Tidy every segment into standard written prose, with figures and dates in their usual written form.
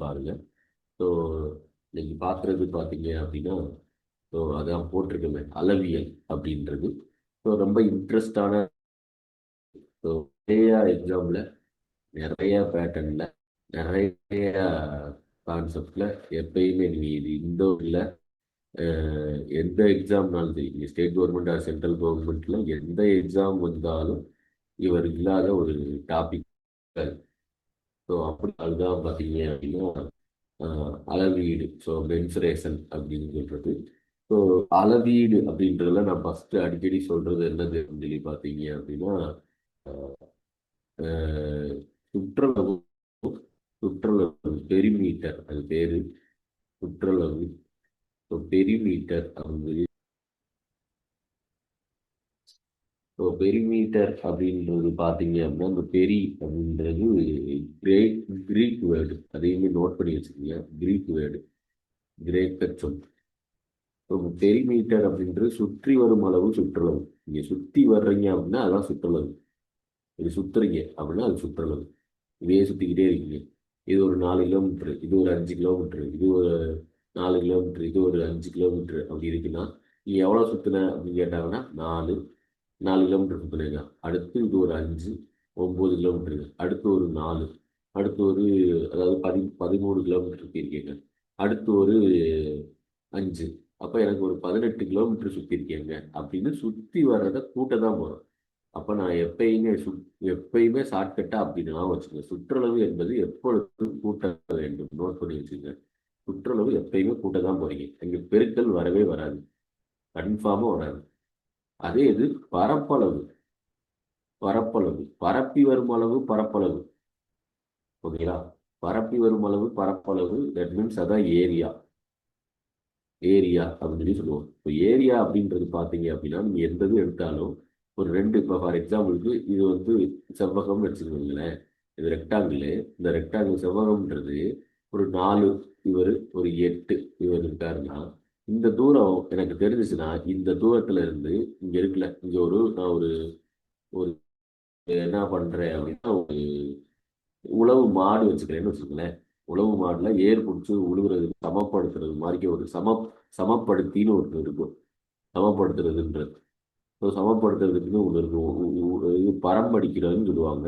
பாருங்க. ஸோ இன்னைக்கு பார்க்குறது பார்த்தீங்க அப்படின்னா, ஸோ அதான் போட்டிருக்கோமே அளவியல் அப்படின்றது. ஸோ ரொம்ப இன்ட்ரெஸ்டான, ஸோ நிறைய எக்ஸாமில் நிறைய பேட்டர்னில் நிறைய கான்செப்டில் எப்பயுமே நீங்கள் இது இந்த இல்லை எந்த எக்ஸாம்னாலும் சரி, நீங்கள் ஸ்டேட் கவர்மெண்ட் ஆர் சென்ட்ரல் கவர்மெண்ட்டில் எந்த எக்ஸாம் வந்தாலும் இவர் இல்லாத ஒரு டாபிக். ஸோ அப்படி அதுதான் பார்த்தீங்க அப்படின்னா அளவீடு, ஸோ மென்சுரேஷன் அப்படின்னு சொல்றது. ஸோ அளவீடு அப்படின்றதுல நான் ஃபர்ஸ்ட் அடிக்கடி சொல்றது என்னது அப்படின்னு சொல்லி பார்த்தீங்க அப்படின்னா அஹ், சுற்றளவு. சுற்றளவு பெரிமீட்டர் அது பேரு. சுற்றளவு பெரிமீட்டர் அப்படின்னு. ஸோ பெரிமீட்டர் அப்படின்றது பார்த்தீங்க அப்படின்னா இந்த பெரி அப்படின்றது கிரேக் கிரீக் வேர்டு, அதையுமே நோட் பண்ணி வச்சுக்கோங்க. கிரீக் வேர்டு, கிரேக்க சொல். பெரிமீட்டர் அப்படின்றது சுற்றி வரும் அளவு சுற்றளவு. நீங்க சுத்தி வர்றீங்க அப்படின்னா அதான் சுற்றளவு. இது சுத்துறீங்க அப்படின்னா அது சுற்றளவு. இதையே சுத்திக்கிட்டே இருக்கீங்க. இது ஒரு 4 கிலோமீட்டர், இது ஒரு 5 கிலோமீட்டர், இது ஒரு 4 கிலோமீட்டர், இது ஒரு 5 கிலோமீட்டர் அப்படி இருக்குன்னா நீ எவ்வளவு சுத்தின அப்படின்னு கேட்டாங்கன்னா 4 4 கிலோமீட்டர் சுத்தினீங்க. அடுத்து இது ஒரு 5, 9 கிலோமீட்டர். அடுத்து ஒரு 4, அடுத்து ஒரு, அதாவது 13 கிலோமீட்டர் இருக்கீங்க. அடுத்து ஒரு 5, அப்ப எனக்கு ஒரு 18 கிலோமீட்டர் சுத்தி இருக்கேங்க அப்படின்னு சுத்தி வர்றதை கூட்ட தான் போறோம். அப்ப நான் எப்பயுமே ஷார்ட்கட்டா அப்படின்னு வச்சுக்கோங்க. சுற்றளவு என்பது எப்பொழுதும் கூட்ட வேண்டும். நோட் பண்ணி வச்சுக்கோங்க. சுற்றளவு எப்பயுமே கூட்ட தான் போறீங்க. அங்க பெருக்கல் வரவே வராது, கன்ஃபார்மா வராது. அதே இது பரப்பளவு. பரப்பி வரும் அளவு பரப்பளவு. ஓகேங்களா? பரப்பி வரும் அளவு பரப்பளவு, தட் மீன்ஸ் அதான் ஏரியா. ஏரியா அப்படின்னு சொல்லி சொல்லுவோம். இப்போ ஏரியா அப்படின்றது பார்த்தீங்க அப்படின்னா நீங்கள் எந்த இது எடுத்தாலும் ஒரு ரெண்டு, இப்போ ஃபார் எக்ஸாம்பிளுக்கு இது வந்து செவ்வகம்னு வச்சுக்கோங்களேன். இது ரெக்டாங்கிள். இந்த ரெக்டாங்கிள் செவ்வகம்ன்றது ஒரு 4, இவர் ஒரு 8 இவர் இருக்காருன்னா இந்த தூரம் எனக்கு தெரிஞ்சிச்சுன்னா இந்த தூரத்துல இருந்து இங்க இருக்குல்ல, இங்க நான் ஒரு ஒரு என்ன பண்றேன் அப்படின்னா ஒரு உழவு மாடு வச்சுக்கிறேன்னு வச்சுக்கோங்களேன். உழவு மாடுல ஏர் பிடிச்சி உழுகுறது சமப்படுத்துறது மாதிரி ஒரு சமப்படுத்தின்னு ஒன்று இருக்கும். சமப்படுத்துறதுன்றது. ஸோ சமப்படுத்துறதுக்குன்னு ஒன்று இருக்கும். இது பரம்படிக்கிறதுன்னு சொல்லுவாங்க.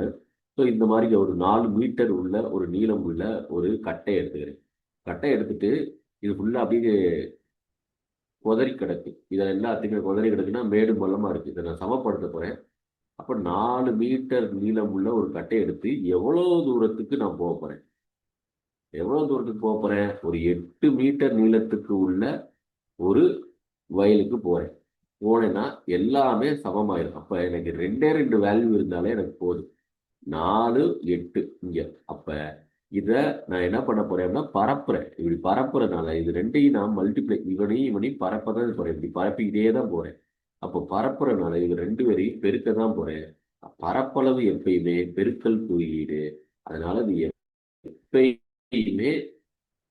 ஸோ இந்த மாதிரி ஒரு 4 மீட்டர் உள்ள ஒரு நீளம் உள்ள ஒரு கட்டை எடுத்துக்கிறேன். கட்டை எடுத்துட்டு இது ஃபுல்லாக அப்படியே குதறி கிடக்கு. இதை எல்லாத்தையுமே குதறி கிடக்குன்னா மேடு பள்ளமா இருக்கு. இதை நான் சமப்படுத்த போறேன். அப்போ 4 மீட்டர் நீளம் உள்ள ஒரு கட்டை எடுத்து எவ்வளவு தூரத்துக்கு நான் போக போறேன்? எவ்வளவு தூரத்துக்கு போக போறேன்? ஒரு 8 மீட்டர் நீளத்துக்கு உள்ள ஒரு வயலுக்கு போறேன். போனேன்னா எல்லாமே சமமாயிரும். அப்ப எனக்கு ரெண்டே ரெண்டு வேல்யூ இருந்தாலே எனக்கு போதும். 4, 8 இங்க. அப்ப இத நான் என்ன பண்ண போறேன்னா பரப்புறேன். இப்படி பரப்புறதுனால இது ரெண்டையும் நான் மல்டிப்ளை, இவனையும் பரப்பதான் போறேன். இப்படி பரப்பிக்கிட்டே தான் போறேன். அப்போ பரப்புறதுனால இது ரெண்டு பேரையும் பெருக்க தான் போறேன். பரப்பளவு எப்பயுமே பெருக்கல் குறியீடு. அதனால இது எப்பயுமே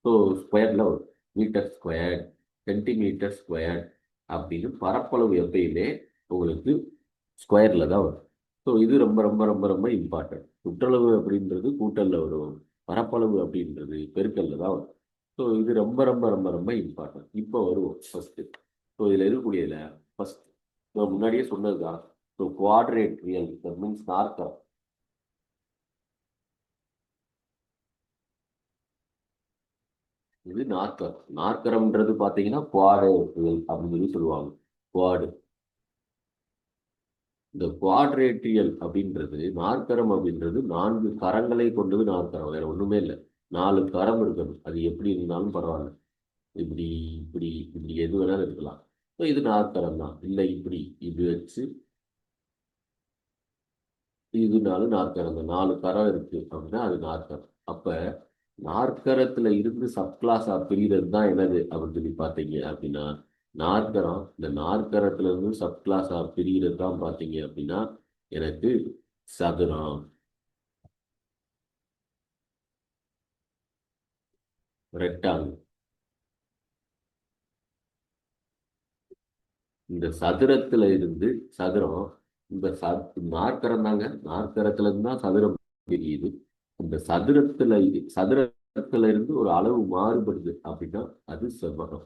ஸோ ஸ்கொயர்ல வரும். மீட்டர் ஸ்கொயர், சென்டிமீட்டர் ஸ்கொயர் அப்படின்னு பரப்பளவு எப்பயுமே உங்களுக்கு ஸ்கொயர்ல தான் வரும். ஸோ இது ரொம்ப ரொம்ப ரொம்ப ரொம்ப இம்பார்ட்டன்ட். சுற்றளவு அப்படின்றது கூட்டல்ல வரும், பரப்பளவு அப்படின்றது பெருக்கல்ல தான் வரும். ஸோ இது ரொம்ப ரொம்ப ரொம்ப ரொம்ப இம்பார்ட்டன்ட். இப்போ வருவோம் ஃபர்ஸ்ட். ஸோ இதில் இருக்கக்கூடியதுல ஃபர்ஸ்ட் முன்னாடியே சொன்னதுதான். ஸோ குவாட்ரேட்ரியல் மீன்ஸ் நாற்கரம். இது நாற்கரம். நாற்கரம்ன்றது பார்த்தீங்கன்னா குவாட்ரேட்ரியல் அப்படின்னு சொல்லி சொல்லுவாங்க. குவாடு. இந்த குவாட்ரேட்ரியல் அப்படின்றது, நாற்கரம் அப்படின்றது 4 கரங்களை கொண்டது நாற்கரம். வேற ஒண்ணுமே இல்லை. 4 கரம் இருக்கணும். அது எப்படி இருந்தாலும் பரவாயில்ல. இப்படி இப்படி இப்படி எது வேணாலும் இருக்கலாம். ஸோ இது நாற்கரம் தான். இல்லை இப்படி இது வச்சு இதுனாலும் நாற்கரம் தான். 4 கரம் இருக்கு அப்படின்னா அது நாற்கரம். அப்ப நாற்கரத்துல இருந்து சப்கிளாஸா பிரிகிறது தான் என்னது அப்படின்னு சொல்லி பார்த்தீங்க அப்படின்னா நாற்கரம். இந்த நாற்கரத்துல இருந்து சப்கிளாஸா பிரிகிறது தான் பார்த்தீங்க அப்படின்னா எனக்கு சதுரம், ரெக்டாங்கிள். இந்த சதுரத்துல இருந்து சதுரம், இந்த நாற்கரம் தாங்க. நாற்கரத்துல இருந்து தான் சதுரம் பிரியுது. இந்த சதுரத்துல சதுர சதுரத்துல இருந்து ஒரு அளவு மாறுபடுது அப்படின்னா அது செவ்வகம்.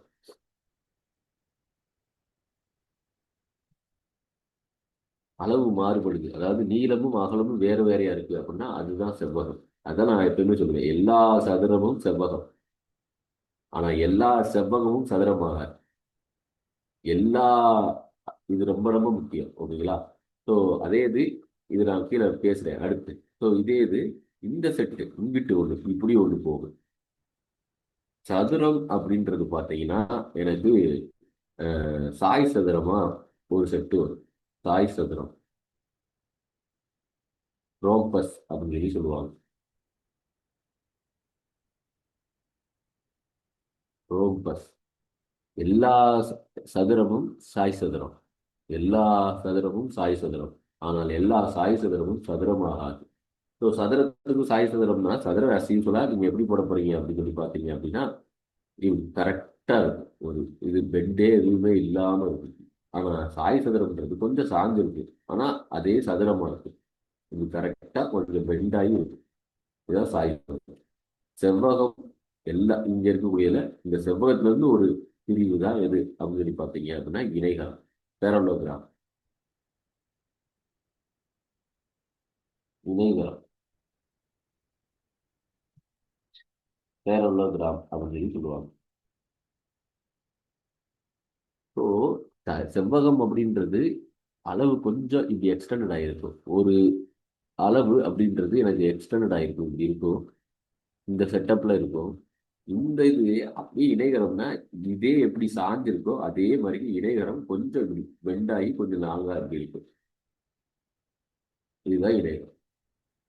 அளவு மாறுபடுது, அதாவது நீளமும் அகலமும் வேறு வேறையா இருக்கு அப்படின்னா அதுதான் செவ்வகம். அதான் நான் எப்பயுமே சொல்லுவேன், எல்லா சதுரமும் செவ்வகம். ஆனா எல்லா செவ்வகமும் சதுரமாக எல்லா இது ரொம்ப ரொம்ப முக்கியம். ஓகேங்களா? ஸோ அதே இது நான் கீழே பேசுறேன் அடுத்து. ஸோ இது இந்த செட்டு இங்கிட்டு ஒன்று இப்படி ஒன்று போகும். சதுரம் அப்படின்றது பார்த்தீங்கன்னா எனக்கு சாய் சதுரமா ஒரு செட்டு வரும். சாய் சதுரம், ரோம்பஸ் அப்படின்னு சொல்லி சொல்லுவாங்க. ரோம்பஸ். எல்லா சதுரமும் சாய் சதுரம். எல்லா சதுரமும் சாய் சதுரம். ஆனால் எல்லா சாய் சதுரமும் சதுரமாகாது. ஸோ சதுரத்துக்கு சாய் சதுரம்னா சதுர ராசின்னு சொல்ல நீங்க எப்படி போட போறீங்க அப்படின்னு சொல்லி பார்த்தீங்க அப்படின்னா இது கரெக்டா இருக்கும். ஒரு இது பெண்டே எதுவுமே இல்லாம இருக்கு. ஆனா சாய் சதுரம்ன்றது கொஞ்சம் சார்ந்து இருக்கு. ஆனா அதே சதுரமா இருக்கு. இது கரெக்டா கொஞ்சம் பெண்டாகி இருக்கு. இதுதான் சாய் சதுரம். செவ்வகம் எல்லாம் இங்க இருக்கக்கூடியல இந்த செவ்வகத்துல இருந்து ஒரு பிரிவு தான் எது அப்படின்னு சொல்லி பார்த்தீங்க அப்படின்னா இணைகரம், பேரலோகிராம். இணைகரம், பேரலோகிராம் அப்படின்னு சொல்லி சொல்லுவாங்க. ஸோ செவ்வகம் அப்படின்றது அளவு கொஞ்சம் இப்படி எக்ஸ்டெண்டட் ஆகிருக்கும். ஒரு அளவு அப்படின்றது எனக்கு எக்ஸ்டெண்டட் ஆகிருக்கும், இப்படி இருக்கும், இந்த செட்டப்ல இருக்கும். இந்த இது அப்படியே இணைகரம்னா இதே எப்படி சாஞ்சிருக்கோ அதே மாதிரி இணைகரம் கொஞ்சம் இப்படி பெண்டாகி கொஞ்சம் லாங்கா இப்படி இருக்கும். இதுதான் இணைகரம்.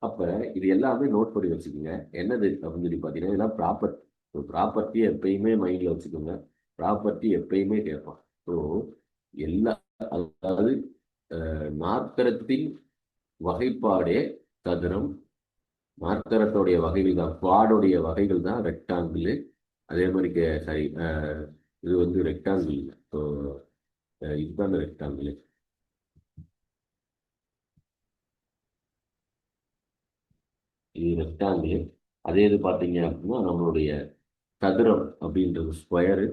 அப்ப இது எல்லாமே நோட் பண்ணி வச்சுக்கோங்க. என்னது அப்படின்னு சொல்லி பார்த்தீங்கன்னா இதெல்லாம் ப்ராப்பர்ட்டி. ப்ராப்பர்ட்டி எப்பயுமே மைண்ட்ல வச்சுக்கோங்க. ப்ராப்பர்ட்டி எப்பயுமே கேட்பான். ஸோ எல்லா, அதாவது நாற்கரத்தின் வகைப்பாடே சதுரம். நாற்கரத்தோடைய வகைகள் தான், குவாடுடைய வகைகள் தான் ரெக்டாங்கிள். அதே மாதிரி சாரி, இது வந்து ரெக்டாங்கிள். ஸோ இதுதான் ரெக்டாங்கிள். இது ரெக்டாங்கிள். அதே இது பார்த்தீங்க அப்படின்னா நம்மளுடைய சதுரம் அப்படின்றது ஸ்கொயரு.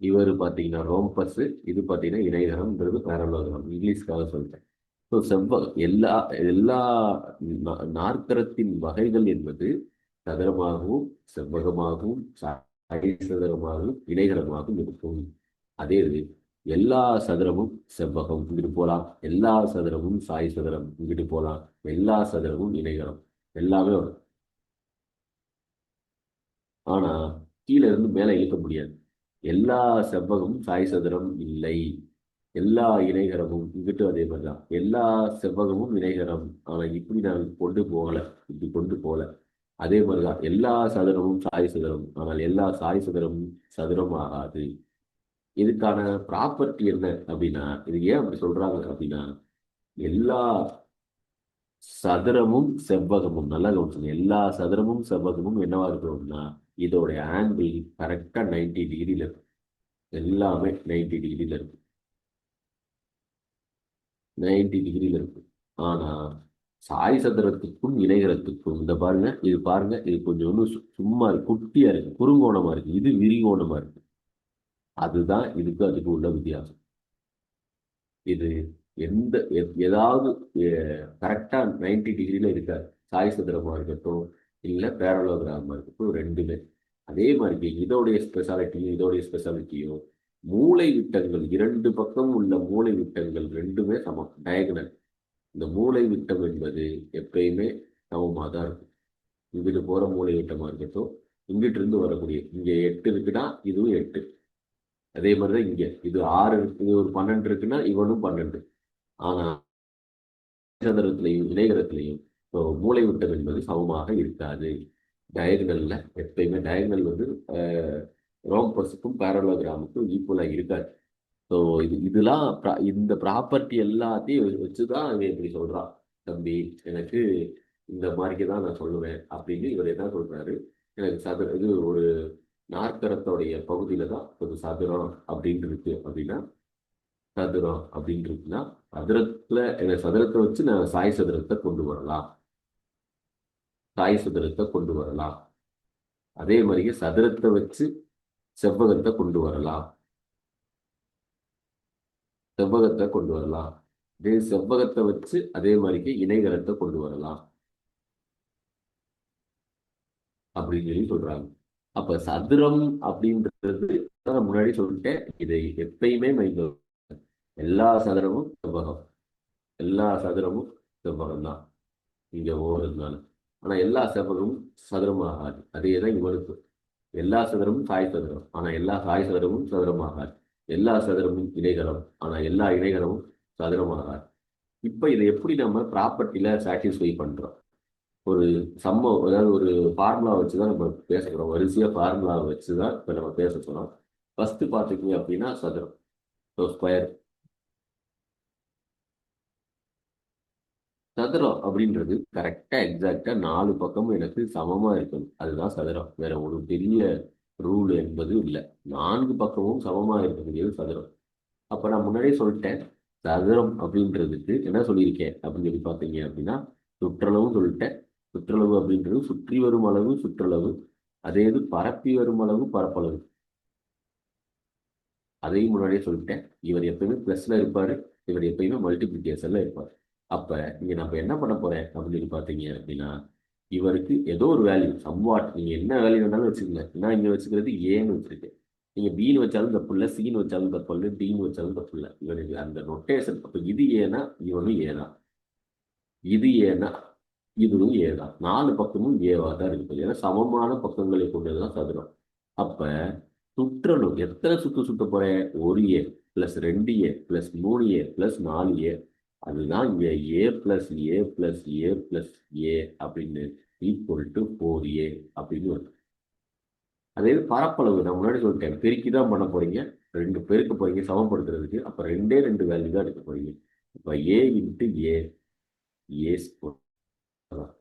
இவர் பார்த்தீங்கன்னா ரோம்பஸ். இது பார்த்தீங்கன்னா இணைகரம்ன்றது பேரலோகிராம், இங்கிலீஷ்காக சொல்றேன். ஸோ எல்லா எல்லா நாற்கரத்தின் வகைகள் என்பது சதுரமாகவும் செவ்வகமாகவும் சாய் சதுரமாகவும் இணைகரமாகவும் இருக்கும். அதே இது எல்லா சதுரமும் செவ்வகம் இங்கிட்டு போகலாம், எல்லா சதுரமும் சாய் சதுரம் இங்கிட்டு போகலாம், எல்லா சதுரமும் இணைகரம் எல்லாமே வரும். ஆனா கீழே இருந்து மேலே இழுக்க முடியாது. எல்லா செவ்வகமும் சாய் சதுரம் இல்லை. எல்லா இணைகரமும் இங்கிட்டு அதே மாதிரிதான், எல்லா செவ்வகமும் இணைகரம். ஆனா இப்படி நான் கொண்டு போகல, இப்படி கொண்டு போகல. அதே மாதிரிதான் எல்லா சதுரமும் சாய் சதுரம், ஆனால் எல்லா சாய் சதுரமும் சதுரம் ஆகாது. இதுக்கான ப்ராப்பர்ட்டி என்ன அப்படின்னா, இது ஏன் அப்படி சொல்றாங்க அப்படின்னா, எல்லா சதுரமும் செவ்வகமும் நல்லா கவனிச்சுங்க, எல்லா சதுரமும் செவ்வகமும் என்னவா இருக்கும் அப்படின்னா இதோடைய ஆங்கிள் கரெக்டா 90 டிகிரில இருக்கும். எல்லாமே 90 டிகிரில இருக்கும். 90 டிகிரில இருக்கும். ஆனா சாய் சதுரத்துக்கும் இணைகரத்துக்கும் இந்த பாருங்க, இது பாருங்க, இது கொஞ்சம் ஒன்றும் சும்மா இருக்கு, குட்டியா இருக்கு, குறுங்கோணமா இருக்கு, இது விரிகோணமா இருக்கு. அதுதான் இதுக்கு அதுக்கு உள்ள வித்தியாசம். இது எந்த ஏதாவது கரெக்டா 90 டிகிரில இருக்காது. சாய் சதுரமா இருக்கட்டும் இல்ல பேரலோகிராமா இருக்கட்டும், ரெண்டுமே. அதே மாதிரி இதோடைய ஸ்பெஷாலிட்டியும் மூளை விட்டங்கள், இரண்டு பக்கம் உள்ள மூளை விட்டங்கள் ரெண்டுமே சமம், டயகனல். இந்த மூளை விட்டம் என்பது எப்பயுமே சமமாக தான் இருக்கும். இங்கிட்டு போற மூளை விட்டமா இருக்கட்டும், இங்கிட்டு இருந்து வரக்கூடிய இங்க 8 இருக்குன்னா இதுவும் 8. அதே மாதிரிதான் இங்க இது 6 இருக்கு, இது ஒரு 12 இருக்குன்னா இவனும் 12. ஆனா சதுரத்திலையும் இணைகரத்திலையும் மூளை விட்டம் என்பது சமமாக இருக்காது. டயகனல்ல எப்பயுமே டயகனல் வந்து ரோம்பஸுக்கும் பேரலோகிராமுக்கும் ஈக்குவலாக இருக்காது. ஸோ இதெல்லாம் இந்த ப்ராப்பர்ட்டி எல்லாத்தையும் வச்சுதான் இவன் இப்படி சொல்றான். தம்பி எனக்கு இந்த மாதிரிக்கு தான் நான் சொல்லுவேன் அப்படின்னு இவர் என்ன சொல்றாரு, எனக்கு இது ஒரு நாற்கரத்தோடைய பகுதியில தான் ஒரு சதுரம் அப்படின்னு இருக்கு அப்படின்னா, சதுரம் அப்படின்னு இருக்குன்னா சதுரத்துல சதுரத்தை வச்சு நான் சாய் சதுரத்தை கொண்டு வரலாம். சாய் சதுரத்தை கொண்டு வரலாம். அதே மாதிரியே சதுரத்தை வச்சு செவ்வகத்தை கொண்டு வரலாம். செவ்வகத்தை கொண்டு வரலாம். இதே செவ்வகத்தை வச்சு அதே மாதிரிக்கு இணைகரத்தை கொண்டு வரலாம் அப்படின்னு சொல்லி சொல்றாங்க. அப்ப சதுரம் அப்படின்றது நான் முன்னாடி சொல்லிட்டேன், இதை எப்பயுமே மைண்ட் எல்லா சதுரமும் செவ்வகம். எல்லா சதுரமும் செவ்வகம் தான் இங்க ஓடுறதுனால. ஆனா எல்லா செவ்வகமும் சதுரம் ஆகாது. அதே தான் இவருக்கு. எல்லா சதுரமும் சாய் சதுரம், ஆனா எல்லா சாய் சதுரமும் சதுரமாகாது. எல்லா சதுரமும் இணைகரம், ஆனா எல்லா இணைகரமும் சதுரமாகாது. இப்ப இதை எப்படி நம்ம ப்ராப்பர்ட்டியில சாட்டிஸ்ஃபை பண்றோம்? ஒரு அதாவது ஒரு ஃபார்முலா வச்சுதான் நம்ம பேச போறோம். வரிசையா ஃபார்முலா வச்சுதான் இப்ப நம்ம பேச போறோம். ஃபர்ஸ்ட் பாத்துக்கீங்க அப்படின்னா சதுரம். ஸ்கொயர். சதுரம் அப்படின்றது கரெக்டா எக்ஸாக்டா 4 பக்கமும் எனக்கு சமமா இருக்கணும். அதுதான் சதுரம். வேற ஒரு பெரிய ரூல் என்பது இல்லை. 4 பக்கமும் சமமா இருக்கக்கூடியது சதுரம். அப்ப நான் முன்னாடியே சொல்லிட்டேன், சதுரம் அப்படின்றதுக்கு என்ன சொல்லியிருக்கேன் அப்படின்னு சொல்லி பார்த்தீங்க அப்படின்னா சுற்றளவும் சொல்லிட்டேன். சுற்றளவு அப்படின்றது சுற்றி வரும் அளவு சுற்றளவு. அதே இது பரப்பி வரும் அளவு பரப்பளவு. அதையும் முன்னாடியே சொல்லிட்டேன். இவர் எப்பயுமே பிளஸ்ல இருப்பாரு, இவர் எப்பயுமே மல்டிபிளிகேஷன்ல இருப்பார். அப்ப இங்க நான் என்ன பண்ண போறேன் அப்படின்னு சொல்லி பார்த்தீங்க அப்படின்னா இவருக்கு ஏதோ ஒரு வேல்யூ சம்வாட், நீங்க என்ன வேல்யூ வேணாலும் வச்சுக்கோங்க. நான் இங்க வச்சுக்கிறது ஏன்னு வச்சிருக்கேன். நீங்க பின்னு வச்சாலும் தப்பு இல்லை, சின்னு வச்சாலும் தப்பு இல்லை, டின்னு வச்சாலும் தப்பு இல்லை. இவனுக்கு அந்த நொட்டேஷன். அப்ப இது ஏன்னா இவனும் ஏதான், இது ஏன்னா இதுவும் ஏதான். 4 பக்கமும் ஏவா தான் இருக்குது. ஏன்னா சமமான பக்கங்களை கொண்டதுதான் சதுரம். அப்ப சுற்றணும் எத்தனை சுத்த போறேன்? ஒரு ஏ plus 2a plus 3a plus 4a. அதுதான் இங்க ஏ plus A plus A plus A அப்படின்னு ஈக்குவல் டு 4a அப்படின்னு வருது. அதே பரப்பளவு நான் முன்னாடி சொல்லிட்டேன், பெருக்கி தான் பண்ண போறீங்க. 2 பெருக்க போறீங்க சமப்படுத்துறதுக்கு. அப்ப 2 வேல்யூ தான் எடுக்க போறீங்க. இப்ப A into A, A square.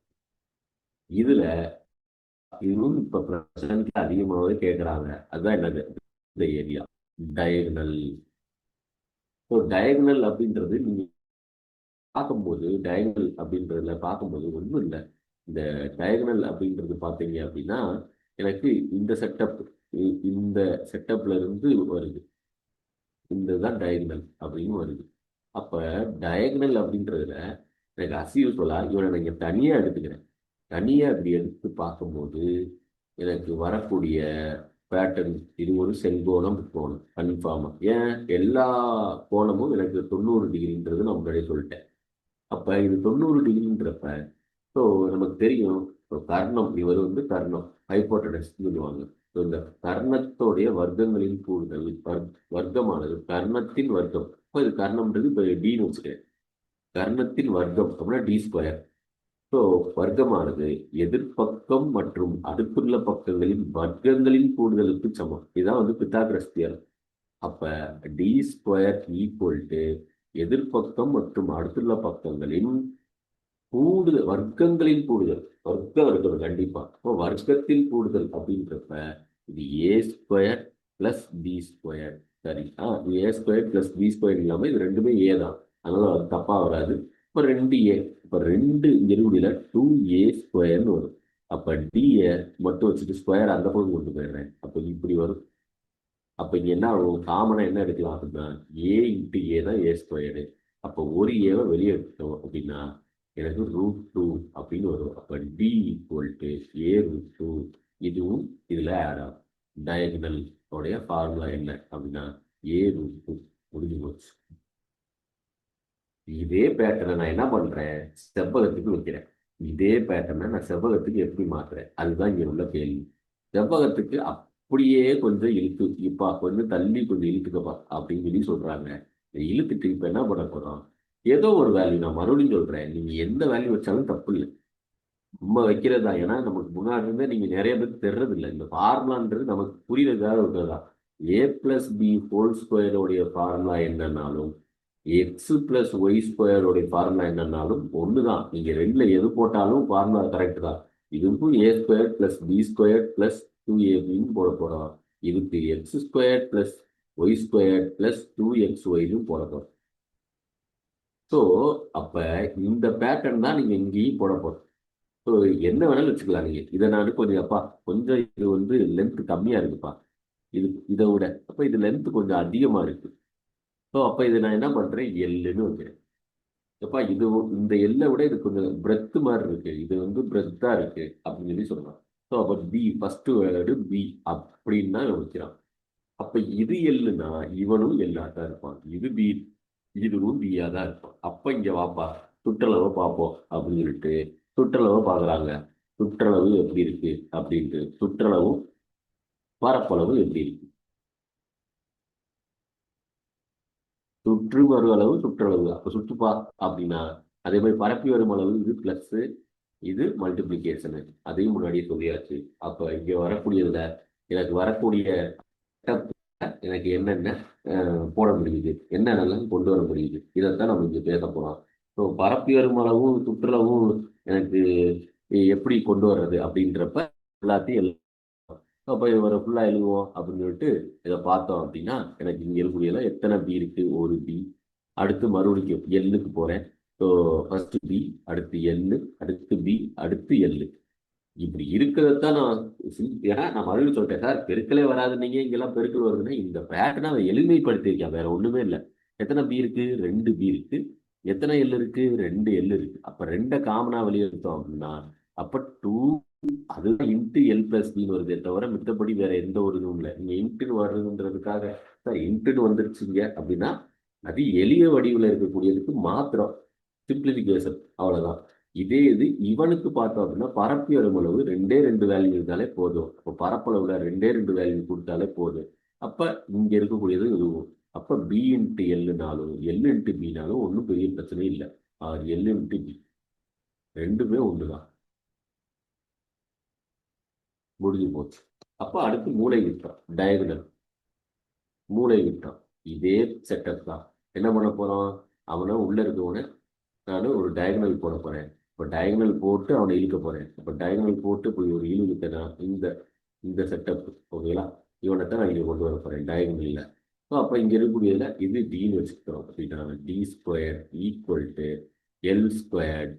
இதுல இதுவும் இப்ப பிரசன்ட்ல அதிகமாகவே கேட்கறாங்க. அதுதான் என்னது? இந்த ஏரியா டயகனல். டயகனல் அப்படின்றது நீங்க பார்க்கும்போது ஒன்றும் இல்லை. இந்த டயகனல் அப்படின்றது பார்த்தீங்க அப்படின்னா எனக்கு இந்த இந்த செட்டப்ல இருந்து வருது. இந்த தான் டயகனல் அப்படின்னு வருது. அப்ப டயகனல் அப்படின்றதுல எனக்கு அஸ்யூஸ்வலா இவனை நீங்க தனியா எடுத்துக்கிறேன். தனியா அப்படி எடுத்து பார்க்கும்போது எனக்கு வரக்கூடிய பேட்டர்ன் இது ஒரு செங்கோணம் கோணம் கன்ஃபார்மா. ஏன் எல்லா கோணமும் எனக்கு 90 டிகிரின்றது நான் முன்னாடியே சொல்லிட்டேன். அப்ப இது 90 டிகிரின்றப்ப ஸோ நமக்கு தெரியும். இப்போ கர்ணம், இவர் கர்ணம் ஹைப்போட்டனஸ் சொல்லுவாங்க. ஸோ இந்த கர்ணத்தோடைய வர்க்கங்களின் கூடுதல் வர்க்கமானது கர்ணத்தின் வர்க்கம். இப்போ இது கர்ணம்ன்றது இப்போ டின்னு வச்சுக்கிறேன். கர்ணத்தின் வர்க்கம் அப்படின்னா டி ஸ்கொயர். ஸோ வர்க்கமானது எதிர்பக்கம் மற்றும் அடுத்துள்ள பக்கங்களின் வர்க்கங்களின் கூடுதலுக்கு சமம். இதுதான் பித்தாகரஸ் தியரம். அப்ப டி ஸ்கொயர் ஈக்குவல் டு எதிர்பக்கம் மற்றும் அடுத்துள்ள பக்கங்களின் கூடுதல், வர்க்கங்களின் கூடுதல். வர்க்கம் கண்டிப்பா. இப்போ வர்க்கத்தில் கூடுதல் அப்படின்றப்ப இது ஏ ஸ்கொயர் பிளஸ் பி ஸ்கொயர். சரி, ஏ ஸ்கொயர் பிளஸ் பி ஸ்கொயர் இல்லாம இது ரெண்டுமே ஏ தான். அதனால அது தப்பா வராது. இப்போ 2a, இப்போ 2 இருபடியில் 2a ஸ்கொயர்னு வரும். அப்ப டிஏ மட்டும் வச்சுட்டு ஸ்கொயர் அந்த பக்கம் கொண்டு போயிடுறேன். அப்போ இப்படி வரும். அப்ப இங்க என்ன ஆகும்? காமனா என்ன எடுக்கலாம் அப்படின்னா ஏ இன்ட்டு ஏ தான் ஏ ஸ்கொயர்டு. அப்போ ஒரு ஏவை வெளியே எடுத்தோம் அப்படின்னா எனக்கு √2 அப்படின்னு வரும். அப்ப டி ஈக்குவல் டு ஏ √2. இதுவும் இதுல ஆட் ஆகும். டயகனல் உடைய ஃபார்முலா என்ன அப்படின்னா ஏ √2. முடிஞ்சு போச்சு. இதே பேட்டர்னை நான் என்ன பண்றேன்? செவ்வகத்துக்கு வைக்கிறேன். இதே பேட்டர்னை நான் செவ்வகத்துக்கு எப்படி மாத்துறேன்? அதுதான் இங்க உள்ள கேள்வி. செவ்வகத்துக்கு அப்படியே கொஞ்சம் இழுத்து இப்பா கொஞ்சம் தள்ளி கொஞ்சம் இழுத்துக்கப்பா அப்படின்னு சொல்லி சொல்றாங்க. இழுத்துட்டு இப்ப என்ன பண்ண போறோம்? ஏதோ ஒரு வேல்யூ, நான் மறுபடியும் சொல்றேன், நீங்க எந்த வேல்யூ வச்சாலும் தப்பு இல்லை. நம்ம வைக்கிறதா. ஏன்னா நமக்கு முன்னாடி இருந்தே நீங்க நிறைய பேருக்கு தெரியறது இல்லை. இந்த ஃபார்முலான்றது நமக்கு புரியறதுக்காக இருக்கிறதா. ஏ பிளஸ் பி ஹோல் ஸ்கொயரோடைய ஃபார்முலா என்னன்னாலும் எக்ஸ் பிளஸ் ஒய் ஸ்கொயரோடைய ஃபார்முலா என்னன்னாலும் ஒண்ணுதான். நீங்க ரெண்டுல எது போட்டாலும் ஃபார்முலா கரெக்ட் தான். இதுக்கும் a square plus B square plus 2ab போட போறோம். இதுக்கு x square plus y square plus 2xy போட போறோம். ஸோ அப்ப இந்த பேட்டர்ன் தான் நீங்க இங்கேயும் போட போறோம். ஸோ என்ன வேணாலும் வச்சுக்கலாம் நீங்க. இதை நான் கொஞ்சம் அப்பா கொஞ்சம் இது வந்து லென்த் கம்மியா இருக்குப்பா, இது இதை விட அப்ப இது லென்த் கொஞ்சம் அதிகமா இருக்கு. ஸோ அப்ப இதை நான் என்ன பண்றேன், எல்லுன்னு வைக்கிறேன். எப்பா இது இந்த எல்லை விட இது கொஞ்சம் பிரெத் மாதிரி இருக்கு, இது வந்து பிரெத்தா இருக்கு அப்படின்னு சொல்லி சொல்றான். ஸோ அப்ப பி ஃபர்ஸ்ட் வேர்டு பி அப்படின்னு தான் வைக்கிறான். அப்ப இது எல்லுனா இவனும் எல்லா தான் இருப்பான், இது பி இதுவும் பியா தான் இருப்பான். அப்ப இங்க வாப்பா சுற்றளவை பார்ப்போம் அப்படின்னு சொல்லிட்டு சுற்றளவை பார்க்குறாங்க. சுற்றளவு எப்படி இருக்கு அப்படின்ட்டு சுற்றளவும் பரப்பளவு எப்படி இருக்கு, சுற்று வரும் அளவு சுற்றளவு. அப்ப சுற்றுப்பா அப்படின்னா அதே மாதிரி பரப்பி வரும் அளவு இது பிளஸ், இது மல்டிபிளிகேஷனு, அதையும் முன்னாடியே சொல்லியாச்சு. அப்ப இங்க வரக்கூடியதுல எனக்கு வரக்கூடிய எனக்கு என்னென்ன போட முடியுது, என்னென்னலாம் கொண்டு வர முடியுது, இதைத்தான் நம்ம இங்க பேச போறோம். ஸோ பரப்பி வரும் அளவும் சுற்றளவும் எனக்கு எப்படி கொண்டு வர்றது அப்படின்றப்ப எல்லாத்தையும் அப்போ இவரை ஃபுல்லாக எழுதுவோம் அப்படின்னு சொல்லிட்டு இதை பார்த்தோம் அப்படின்னா எனக்கு இங்கே இருக்கக்கூடியல எத்தனை பி இருக்கு, ஒரு பி. அடுத்து மறுபடியும் எல்லுக்கு போகிறேன். ஸோ ஃபர்ஸ்ட் பி, அடுத்து எல்லு, அடுத்து பி, அடுத்து எல்லு. இப்படி இருக்கிறதான் நான் ஏன்னா நான் மறுபடியும் சொல்லிட்டேன் சார் பெருக்கலே வராது, நீங்க இங்கெல்லாம் பெருக்கல் வருதுன்னா இந்த பேட்டர்னை அவன் எளிமைப்படுத்தியிருக்கேன், வேற ஒண்ணுமே இல்லை. எத்தனை பி இருக்கு, ரெண்டு பி இருக்கு. எத்தனை எல் இருக்கு, ரெண்டு எல் இருக்கு. அப்ப ரெண்டை காமனா வெளியே எடுத்தோம் அப்படின்னா அப்ப டூ, அதுதான் இன்ட்டு எல் பிளஸ் பின்னு வருதே தவிர மித்தபடி வேற எந்த ஒரு இதுவும் இல்லை. நீங்க இன்ட்டுன்னு வருதுன்றதுக்காக சார் இன்ட்டுன்னு வந்துருச்சுங்க அப்படின்னா அது எளிய வடிவில் இருக்கக்கூடியதுக்கு மாத்திரம் சிம்பிளிஃபிகேஷன், அவ்வளவுதான். இதே இது இவனுக்கு பார்த்தோம் அப்படின்னா பரப்பி வரும் அளவு ரெண்டே ரெண்டு வேல்யூ இருந்தாலே போதும். அப்போ பரப்பளவுல ரெண்டே ரெண்டு வேல்யூ கொடுத்தாலே போதும். அப்ப இங்க இருக்கக்கூடியது இதுவும். அப்ப பி இன்ட்டு எல்லுனாலும் எல் இன்ட்டு பினாலும் ஒன்றும் பெரிய பிரச்சனை இல்லை. எல் இன்ட்டு பி ரெண்டுமே ஒண்ணுதான், முடிஞ்சு போச்சு. அப்ப அடுத்து மூளை விட்டம், டயகனல். மூளை விட்டம் இதே செட்டப் தான். என்ன பண்ண போறோம், அவனை உள்ள இருக்கவன நான் ஒரு டயகனல் போட போறேன். இப்போ டயகனல் போட்டு அவனை இழுக்க போறேன். இப்போ டயகனல் போட்டு இப்படி ஒரு இழுத்தனா இந்த இந்த செட்டப் ஓகேங்களா, இவனை தான் நான் இங்கே கொண்டு வர போறேன் டயகனல்ல. ஸோ அப்போ இங்கே இருக்கக்கூடியதுல இது டின்னு வச்சுக்கிறோம் அப்படின்னா D square equal to L square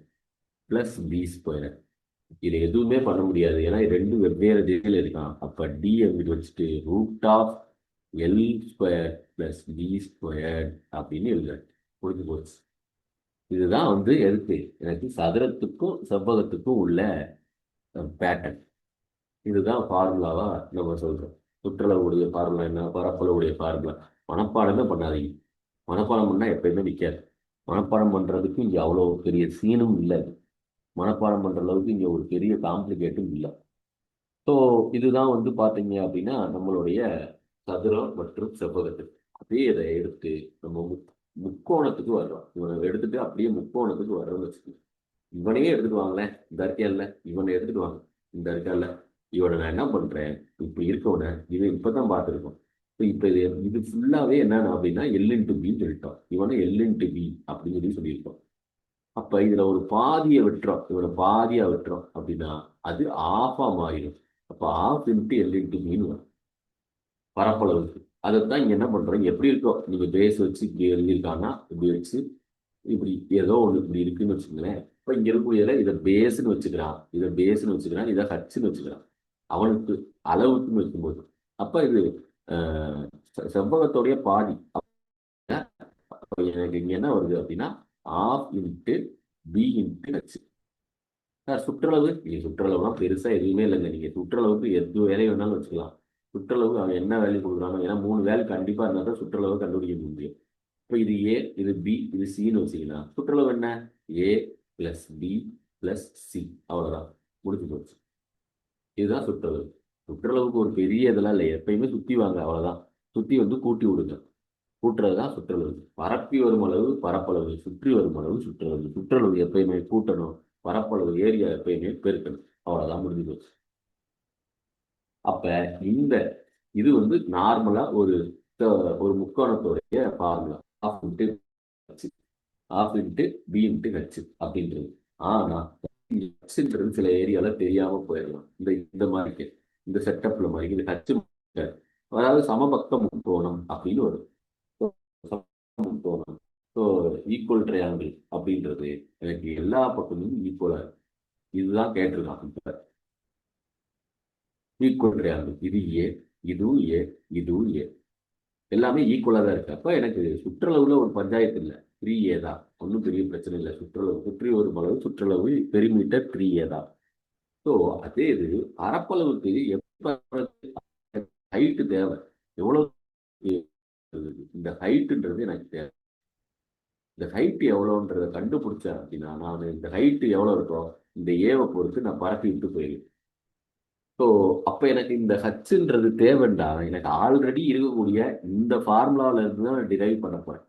plus B square. இது எதுவுமே பண்ண முடியாது ஏன்னா ரெண்டு வெவ்வேறு திசையில் இருக்கான். அப்போ டி அப்படின்னு வச்சுட்டு root of L square plus B square அப்படின்னு எழுதுறேன், முடிஞ்சு போச்சு. இதுதான் வந்து எதுக்கு எனக்கு சதுரத்துக்கும் செவ்வகத்துக்கும் உள்ள பேட்டர்ன். இதுதான் ஃபார்முலாவா நம்ம சொல்றோம். சுற்றளவுடைய ஃபார்முலா என்ன, பரப்பளவுடைய ஃபார்முலா. மனப்பாடமே பண்ணாதீங்க, மனப்பாடம் பண்ணா எப்பயுமே நிற்காது. மனப்பாடம் பண்றதுக்கு இங்க அவ்வளோ பெரிய சீனும் இல்லை, மனப்பாடம் பண்ற அளவுக்கு இங்க ஒரு பெரிய காம்ப்ளிகேட்டும் இல்லை. ஸோ இதுதான் வந்து பாத்தீங்க அப்படின்னா நம்மளுடைய சதுரம் மற்றும் செவ்வகத்துக்கு. அதே இதை எடுத்து நம்ம முக்கோணத்துக்கு வர்றோம். இவனை எடுத்துட்டு அப்படியே முக்கோணத்துக்கு வர்றோம்னு வச்சுக்கோங்க. இவனையே எடுத்துட்டு வாங்களேன், இந்த இருக்கேன்ல இவனை எடுத்துட்டு வாங்க, இந்த இருக்கல இவனை நான் என்ன பண்றேன், இப்ப இருக்கவன இது இப்பதான் பார்த்துருக்கோம். இப்ப இது இது ஃபுல்லாவே என்னன்னா அப்படின்னா எல் இன்ட்டு பின்னு சொல்லிட்டோம், இவனை எல் இன்ட்டு பி அப்படின்னு சொல்லியிருக்கோம். அப்ப இதுல ஒரு பாதியை விட்டுறோம், இவனை பாதியா விட்டுறோம் அப்படின்னா அது ஆஃபா மாறிடும். அப்ப ஆஃப் இன்ட்டு எல் இன்ட்டு பின்னு வரும் பரப்பளவுக்கு. அதைத்தான் இங்க என்ன பண்றோம், எப்படி இருக்கோ நீங்க பேஸ் வச்சு இப்படி எழுதியிருக்காங்கன்னா இப்படி வச்சு இப்படி ஏதோ ஒன்று இப்படி இருக்குன்னு வச்சுக்கோங்களேன். இப்போ இங்க இருக்கக்கூடியதுல இதை பேஸ்ன்னு வச்சுக்கிறான், இதை பேஸ்ன்னு வச்சுக்கிறான், இதை ஹச்சுன்னு வச்சுக்கிறான் அவனுக்கு அளவுக்குன்னு வைக்கும்போது. அப்ப இது செவ்வகத்தோடைய பாதி. எனக்கு இங்க என்ன வருது அப்படின்னா half into B into H. Sir சுற்றளவு, நீங்க சுற்றளவுலாம் பெருசா எதுவுமே இல்லைங்க, நீங்க சுற்றளவுக்கு எது வேலையை வேணாலும் வச்சுக்கலாம். சுற்றளவு அவன் என்ன வேல்யூ கொடுக்குறானோ, ஏன்னா மூணு வேல்யூ கண்டிப்பா இருந்தால் தான் சுற்றளவு கண்டுபிடிக்க முடியும். இப்போ இது ஏ, இது பி, இது சின்னு வச்சுக்கலாம். சுற்றளவு என்ன, ஏ பிளஸ் பி பிளஸ் சி, அவ்வளவுதான், முடிச்சு போச்சு. இதுதான் சுற்றளவு. சுற்றளவுக்கு ஒரு பெரிய இதெல்லாம் இல்லை, எப்பயுமே சுத்தி வாங்க அவ்வளவுதான். சுத்தி வந்து கூட்டி விடுங்க, கூட்டுறதுதான் சுற்றளவு. பரப்பி வரும் அளவு பரப்பளவு, சுற்றி வரும் அளவு சுற்றளவு. சுற்றளவு எப்பயுமே கூட்டணும், பரப்பளவு ஏரியா எப்பயுமே பெருக்கணும், அவ்வளவுதான், முடிஞ்சு போச்சு. அப்ப இந்த இது வந்து நார்மலா ஒரு ஒரு முக்கோணத்துடைய formula half into half into B into h அப்படின்றது. ஆனா ஹச்ன்றது சில ஏரியால தெரியாம போயிடலாம். இந்த இந்த மாதிரி இந்த செட்டப்ல மாதிரி இது ஹச், அதாவது சமபக்க முக்கோணம் அப்படின்னு வரும். முக்கோணம் ஸோ ஈக்குவல் ட்ரையாங்கிள் அப்படின்றது எனக்கு எல்லா பக்கமும் ஈக்குவலா இருக்கு. இதுதான் கேட்டிருக்கான். இப்ப ஈக்குவல் ட்ரையாங்கிள், இது ஏ, இதுவும் ஏ, இதுவும் ஏ, எல்லாமே ஈக்குவலாக தான் இருக்கு. அப்போ எனக்கு சுற்றளவுல ஒரு பஞ்சாயத்து இல்லை, 3A தான், ஒன்றும் பெரிய பிரச்சனை இல்லை. சுற்றளவு சுற்றி வரும் அளவு சுற்றளவு பெரிமீட்டர் 3A தான். ஸோ அதே இது பரப்பளவுக்கு எப்போ ஹைட்டு தேவை, எவ்வளோ இந்த ஹைட்டுன்றது எனக்கு தேவை. இந்த ஹைட் எவ்வளோன்றதை கண்டுபிடிச்சேன் அப்படின்னா, நான் இந்த ஹைட்டு எவ்வளோ இருக்கோ இந்த ஏவை பொறுத்து நான் பரப்பி விட்டு போயிருக்கேன். ஸோ அப்போ எனக்கு இந்த ஹச்சுன்றது தேவைண்டா, எனக்கு ஆல்ரெடி இருக்கக்கூடிய இந்த ஃபார்முலாவில் இருந்து தான் நான் டிரைவ் பண்ண போகிறேன்.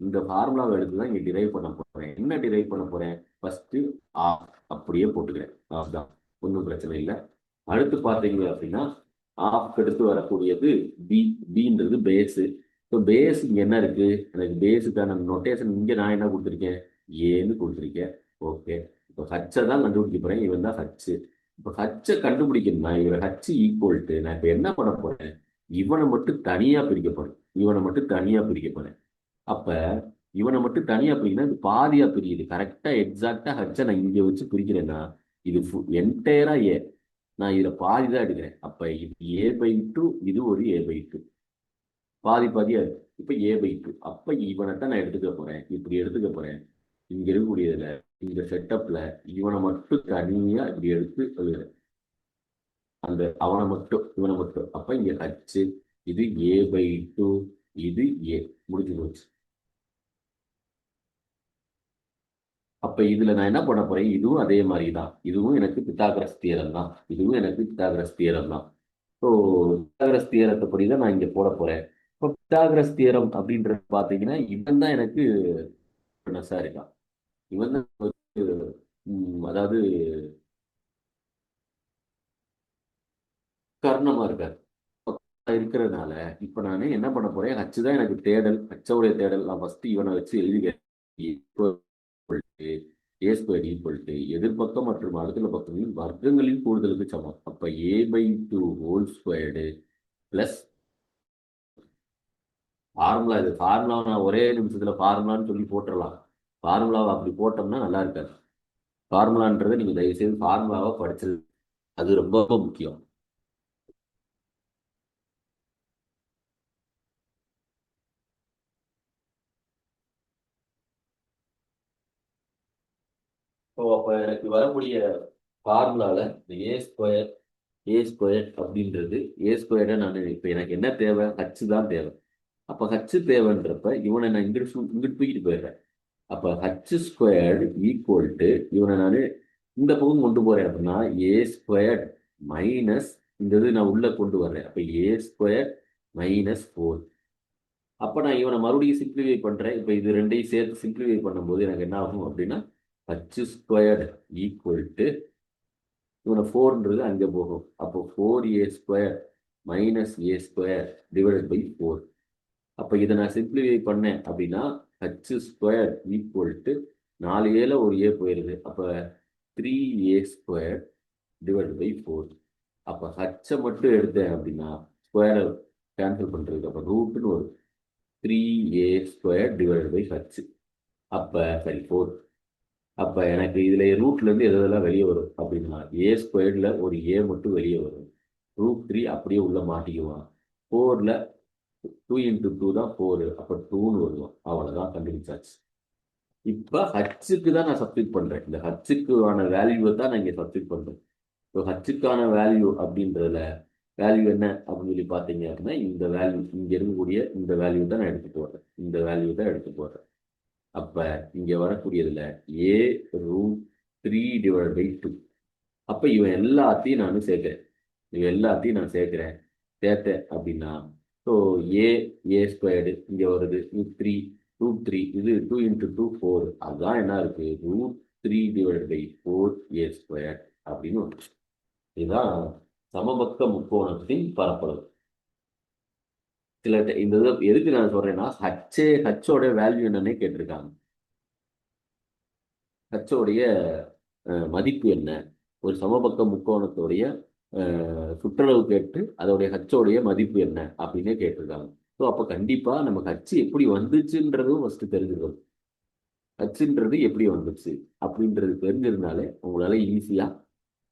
இந்த ஃபார்முலாவை எடுத்து தான் இங்கே டிரைவ் பண்ண போகிறேன். என்ன டிரைவ் பண்ண போகிறேன்? ஃபஸ்ட்டு ஆஃப் அப்படியே போட்டுக்கிறேன். ஆஃப் தான், ஒன்றும் பிரச்சனை இல்லை. அடுத்து பார்த்தீங்க அப்படின்னா ஆஃப்க்கு அடுத்து வரக்கூடியது பி. பின்றது பேஸு. ஸோ பேஸ் இங்கே என்ன இருக்குது, எனக்கு பேஸுக்கான நொட்டேஷன் இங்கே நான் என்ன கொடுத்துருக்கேன், ஏன்னு கொடுத்துருக்கேன். ஓகே, இப்போ ஹச்சை தான் கண்டுபிடிக்க போகிறேன். இவன் தான் ஹச்சு. இப்போ ஹச்சை கண்டுபிடிக்கணும்னா இவரை ஹச்சு ஈக்குவல்ட்டு நான் இப்போ என்ன பண்ண போகிறேன், இவனை மட்டும் தனியாக பிரிக்க போகிறேன். இவனை மட்டும் தனியாக பிரிக்க போகிறேன். அப்போ இவனை மட்டும் தனியாக பிரிக்கணும், இது பாதியாக பிரியுது. கரெக்டாக எக்ஸாக்டாக ஹச்சை நான் இங்கே வச்சு பிரிக்கிறேன்னா இது என்டையராக ஏ, நான் இதில் பாதி தான் எடுக்கிறேன். அப்போ இது A/2, இது ஒரு A/2, பாதி பாதியாக இருக்கு. இப்போ A/2. அப்போ இவனை தான் நான் எடுத்துக்க போகிறேன், இப்படி எடுத்துக்க போகிறேன். இங்கே இருக்கக்கூடியதில் இந்த செட்டப்பில் இவனை மட்டும் தனியாக இப்படி எடுத்து எழுதுறேன். அந்த அவனை மட்டும், இவனை மட்டும். அப்போ இங்கே ஹச்சு, இது A/2, இது ஏ, முடிஞ்சு போச்சு. அப்போ இதில் நான் என்ன பண்ண போகிறேன், இதுவும் அதே மாதிரி தான். இதுவும் எனக்கு பித்தாகரஸ் தியரம் தான். இதுவும் எனக்கு பித்தாகரஸ் தியரம் தான். ஸோ பித்தாகரஸ் தியரத்தை படி தான் நான் இங்கே போட போகிறேன். இப்போ பித்தாகரஸ் தியரம் அப்படின்றது பார்த்தீங்கன்னா இவன் தான் எனக்கு நெசா இருக்கான். இவன் தான் அதாவது கர்ணமாக இருக்கார் இருக்கிறதுனால இப்போ நான் என்ன பண்ண போகிறேன், ஹச்சு தான் எனக்கு தேடல். ஹச்சோடைய தேடல் நான் ஃபஸ்ட்டு இவனை வச்சு எழுதிக்கிறேன். A² எதிர்பக்கம் மற்றும் அடுத்த பக்கங்களின் வர்க்கங்களின் கூடுதலுக்கு சமம். அப்ப A/2 whole squared plus formula. இது ஃபார்முலா நான் ஒரே நிமிஷத்துல ஃபார்முலான்னு சொல்லி போட்டுடலாம். ஃபார்முலாவை அப்படி போட்டோம்னா நல்லா இருக்காது. ஃபார்முலான்றதை நீங்க தயவுசெய்து ஃபார்முலாவை படிச்சது, அது ரொம்ப ரொம்ப முக்கியம். ஸோ அப்போ எனக்கு வரக்கூடிய ஃபார்முலாவில் இந்த ஏ ஸ்கொயர் அப்படின்றது, A² நான் இப்போ எனக்கு என்ன தேவை, ஹச்சு தான் தேவை. அப்போ ஹச்சு தேவைன்றப்ப இவனை நான் இங்கிட்டு தூக்கிட்டு போயிடுறேன். அப்போ H² ஈக்குவல்ட்டு இவனை நான் இந்த பக்கம் கொண்டு போகிறேன் அப்படின்னா A² மைனஸ் இந்த இது நான் உள்ளே கொண்டு வர்றேன். அப்போ A² -4. அப்போ நான் இவனை மறுபடியும் சிம்பிளிஃபை பண்ணுறேன். இப்போ இது ரெண்டையும் சேர்த்து சிம்பிளிஃபை பண்ணும்போது எனக்கு என்ன ஆகும் அப்படின்னா H² ஈக்குவல்ட்டு இவனை 4ன்றது அங்கே போகும். அப்போ 4A² -A² டிவைடட் பை 4. அப்போ இதை நான் சிம்பிளிஃபை பண்ணேன் அப்படின்னா H² ஈக்குவல்ட்டு 4Aல ஒரு ஏ போயிடுது. அப்போ 3A² டிவைடட் பை 4. அப்போ ஹச்சை மட்டும் எடுத்தேன் அப்படின்னா ஸ்கொயரை கேன்சல் பண்ணுறதுக்கு அப்போ ரூட்னு வரும். 3A² divided by H. அப்போ சரி 4. அப்போ எனக்கு இதில் ரூட்லேருந்து எதெல்லாம் வெளியே வரும் அப்படின்னா A² ஒரு ஏ மட்டும் வெளியே வரும். √3 அப்படியே உள்ள மாட்டிக்குவான். 4ல் 2 × 2 தான் 4. அப்போ 2ன்னு வருவோம். அவ்வளோதான், கண்டுபிடிச்சாச்சு. இப்போ ஹச்சுக்கு தான் நான் சப்ஸ்டிட் பண்ணுறேன். இந்த ஹச்சுக்கான வேல்யூவை தான் நான் இங்கே சப்ஸ்டிட் பண்ணுறேன். ஸோ ஹச்சுக்கான வேல்யூ அப்படின்றதுல வேல்யூ என்ன அப்படின்னு சொல்லி பார்த்தீங்க அப்படின்னா இந்த வேல்யூ, இங்கே இருக்கக்கூடிய இந்த வேல்யூ தான் நான் எடுத்துகிட்டு வரேன். இந்த வேல்யூ தான் எடுத்துகிட்டு வரேன். அப்போ இங்கே வரக்கூடியதில் A√3 டிவைட் பை 2. அப்போ இவன் எல்லாத்தையும் நான் சேர்க்கிறேன். சேர்த்தேன் அப்படின்னா ஸோ A² இங்கே வருது. √3 இது 2 × 2 4. அதுதான் என்ன இருக்குது, √3 டிவைட் பை 4A² அப்படின்னு வந்துச்சு. இதுதான் சமபக்க முக்கோணத்தின் பரப்பளவு. சில இந்த இதை எதுக்கு நான் சொல்றேன்னா ஹச்சோட வேல்யூ என்னன்னே கேட்டிருக்காங்க. ஹச்சோடைய மதிப்பு என்ன, ஒரு சமபக்க முக்கோணத்துடைய சுற்றளவு கேட்டு அதோடைய ஹச்சோடைய மதிப்பு என்ன அப்படின்னே கேட்டிருக்காங்க. ஸோ அப்போ கண்டிப்பாக நமக்கு ஹச்சு எப்படி வந்துச்சுன்றதும் ஃபஸ்ட்டு தெரிஞ்சுக்கணும். ஹச்சுன்றது எப்படி வந்துச்சு அப்படின்றது தெரிஞ்சிருந்தாலே உங்களால ஈஸியா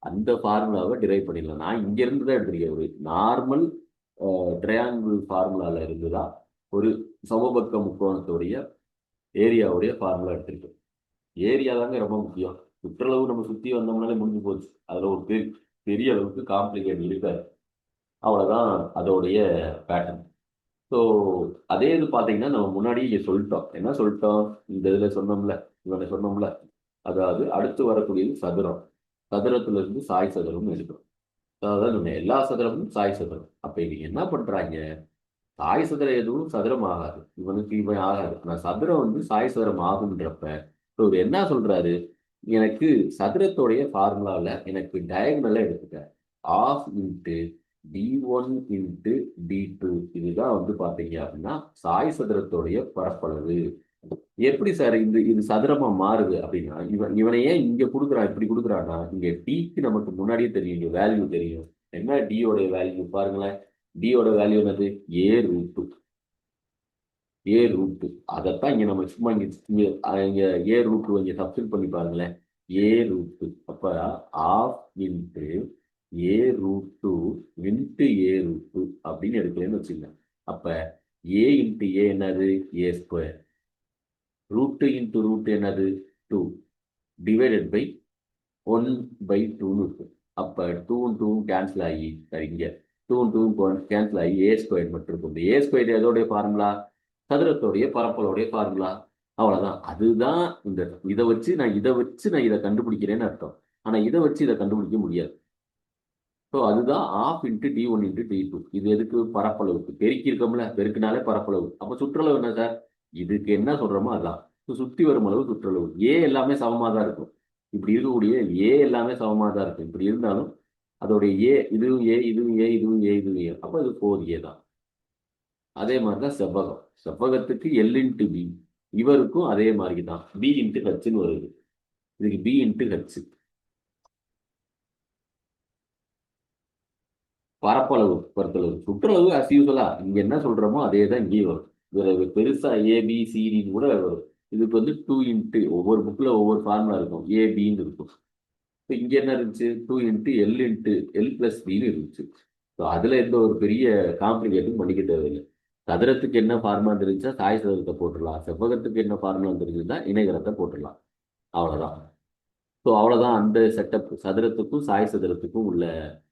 அந்த ஃபார்முலாவை டிரைவ் பண்ணிடலாம். நான் இங்க இருந்து தான் எடுத்திருக்கேன். ஒரு நார்மல் ட்ரையாங்கிள் ஃபார்முலால இருந்து தான் ஒரு சமபக்க முக்கோணத்துடைய ஏரியாவுடைய ஃபார்முலா எடுத்திருக்கேன். ஏரியா தாங்க ரொம்ப முக்கியம். சுற்றளவு நம்ம சுத்தி வந்தோம்னாலே முடிஞ்சு போச்சு. அதுல ஒரு பெரிய அளவுக்கு காம்ப்ளிகேட் இருக்காது. அவ்வளவுதான் அதோடைய பேட்டர்ன். ஸோ அதே இது பார்த்தீங்கன்னா நம்ம முன்னாடியே இங்கே சொல்லிட்டோம். என்ன சொல்லிட்டோம்? இந்த இதில் சொன்னோம்ல, இவனை சொன்னோம்ல, அதாவது அடுத்து வரக்கூடியது சதுரம். சதுரத்துல இருந்து சாய் சதுரம் எடுக்கிறோம். அதாவது நம்ம எல்லா சதுரமும் சாய் சதுரம். அப்ப இவங்க என்ன பண்றாங்க? சாய் சதுரம் எதுவும் சதுரம் ஆகாது, இவனுக்கு இவன் ஆகாது. ஆனா சதுரம் வந்து சாய் சதுரம் ஆகுன்றப்ப இவர் என்ன சொல்றாரு? எனக்கு சதுரத்துடைய ஃபார்முலாவில் எனக்கு டயகனலா எடுத்துக்க ஆஃப் இன்ட்டு d1 × d2. இதுதான் வந்து பாத்தீங்க அப்படின்னா சாய் சதுரத்துடைய பரப்பளவு. எப்படி சார் இது சதுரமா மாறுது அப்படின்னா, இவனை ஏன் இங்க கொடுக்குறான், இப்படி கொடுக்குறான்னா, இங்க டிக்கு நமக்கு முன்னாடியே தெரியும், இங்க வேல்யூ தெரியும். என்ன டியோட வேல்யூ பாருங்களேன். டியோட வேல்யூ என்னது? A√2. A√2. அதைத்தான் இங்க நம்ம சும்மா இங்க A√2 இங்க சப்ஸ்டிட் பண்ணி பாருங்களேன். A√2. அப்ப of into A√2 into A√2 அப்படின்னு எடுக்கலன்னு வச்சுங்க. அப்ப A இன்ட்டு A என்னது? A². ரூட்டு இன்ட்டு ரூட் என்னது? 2 டிவைடட் பை 1/2ன்னு இருக்கும். அப்ப 2 2 கேன்சல் ஆகி இங்க 2 2 கேன்சல் ஆகி A² மட்டும் இருக்கும். இந்த A² எதோடைய ஃபார்முலா? சதுரத்தோடைய பரப்பளவுடைய ஃபார்முலா. அவ்வளவுதான். அதுதான் இதை வச்சு நான் இதை கண்டுபிடிக்கிறேன்னு அர்த்தம். ஆனா இதை வச்சு இதை கண்டுபிடிக்க முடியாது. ஸோ அதுதான் ஆஃப் இன்ட்டு d1 × d2. இது எதுக்கு? பரப்பளவுக்கு. பெருக்கி இருக்கோம்ல, பெருக்கினாலே பரப்பளவு. அப்ப சுற்றளவு என்ன சார்? இதுக்கு என்ன சொல்றோமோ அதான். சுத்தி வரும் அளவு சுற்றளவு. ஏ எல்லாமே சமமா தான் இருக்கும். இப்படி இருக்கக்கூடிய ஏ எல்லாமே சமமா தான் இருக்கும். இப்படி இருந்தாலும் அதோடைய ஏ இதுவும் ஏ இதுவும் ஏ இதுவும் ஏ இதுவும் ஏ, அப்ப இது 4a தான். அதே மாதிரிதான் செவ்வகம். செவ்வகத்துக்கு L × B. இவருக்கும் அதே மாதிரி தான் B × Hன்னு வருது. இதுக்கு B × H. பரப்பளவு பொறுத்தளவு. சுற்றளவு அஸ் யூஸ்வலா இங்க என்ன சொல்றோமோ அதே தான் இங்கேயும் வரும். இதுல பெருசா ABCDன்னு கூட வரும். இதுக்கு வந்து 2 இன்ட்டு ஒவ்வொரு புக்ல ஒவ்வொரு ஃபார்முலா இருக்கும். ABன்னு இருக்கும். இப்போ இங்க என்ன இருந்துச்சு? 2 இன்ட்டு L இன்ட்டு L+Bன்னு இருந்துச்சு. ஸோ அதுல எந்த ஒரு பெரிய காம்ப்ளிகேட்டும் பண்ணிக்க தேவையில்லை. சதுரத்துக்கு என்ன ஃபார்முலா தெரிஞ்சா சாய் சதுரத்தை போட்டுடலாம். செவ்வகத்துக்கு என்ன ஃபார்முலா தெரிஞ்சுன்னா இணைகரத்தை போட்டுடலாம். அவ்வளவுதான். ஸோ அவ்வளவுதான் அந்த செட்டப். சதுரத்துக்கும் சாய் சதுரத்துக்கும் உள்ள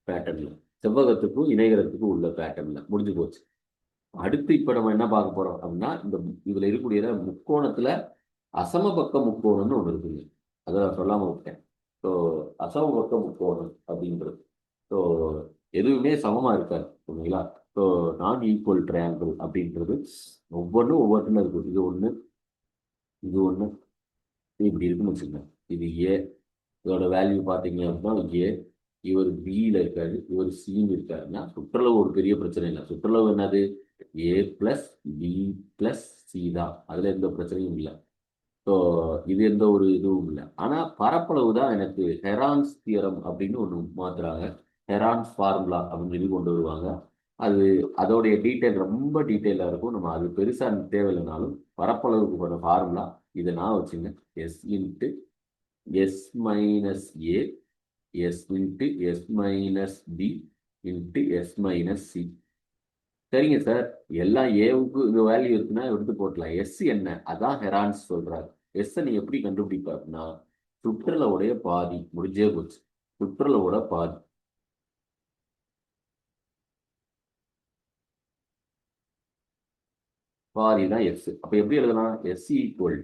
பேட்டர்ன்ல, செவ்வகத்துக்கும் இணைகரத்துக்கும் உள்ள பேட்டர்ன்ல முடிஞ்சு போச்சு. அடுத்து இப்ப நம்ம என்ன பார்க்க போறோம் அப்படின்னா, இதுல இருக்கக்கூடிய முக்கோணத்துல அசமபக்க முக்கோணம்னு ஒண்ணு இருக்குங்க. அதை நான் சொல்லாம விட்டேன். ஸோ அசமபக்க முக்கோணம் அப்படின்றது ஸோ எதுவுமே சமமா இருக்காது. ஓகேங்களா? ஸோ நான் ஈக்குவல் ட்ரையாங்கிள் அப்படின்றது ஒவ்வொன்றும் ஒவ்வொருத்தரும் இருக்கும். இது ஒண்ணு, இது ஒண்ணு, இப்படி இருக்குன்னு வச்சுக்கோங்க. இது ஏ, இதோட வேல்யூ பார்த்தீங்க அப்படின்னா ஏ. இவர் பியில் இருக்காரு, இவர் சின்னு இருக்காருன்னா சுற்றளவு ஒரு பெரிய பிரச்சனை இல்லை. சுற்றளவு என்னது? A+B+C தான். அதுல எந்த பிரச்சனையும் இல்லை. ஸோ இது எந்த ஒரு இதுவும் இல்லை. ஆனா பரப்பளவு தான் எனக்கு ஹெரான்ஸ் தியரம் அப்படின்னு ஒன்று மாத்துறாங்க. ஹெரான்ஸ் ஃபார்முலா அப்படின்னு சொல்லி கொண்டு வருவாங்க. அதோடைய டீட்டெயில் ரொம்ப டீட்டெயிலாக இருக்கும். நம்ம அது பெருசா தேவையில்லைனாலும் பரப்பளவுக்கு போன ஃபார்முலா இதை நான் வச்சுங்க. S into S-A S into S-B into S-C. சரிங்க சார், எல்லாம் ஏவுக்கு இந்த வேல்யூ இருக்குன்னா எடுத்து போட்டலாம். எஸ் என்ன? அதான் ஹெரான்ஸ் சொல்றாரு. எஸ் நீ எப்படி கண்டுபிடிப்பாருன்னா, சுற்றளவுடைய பாதி. முடிஞ்சே போச்சு. சுற்றளவோட பாதி. பாதி தான் எஸ். அப்ப எப்படி எழுதலாம்? எஸ் ஈக்குவல்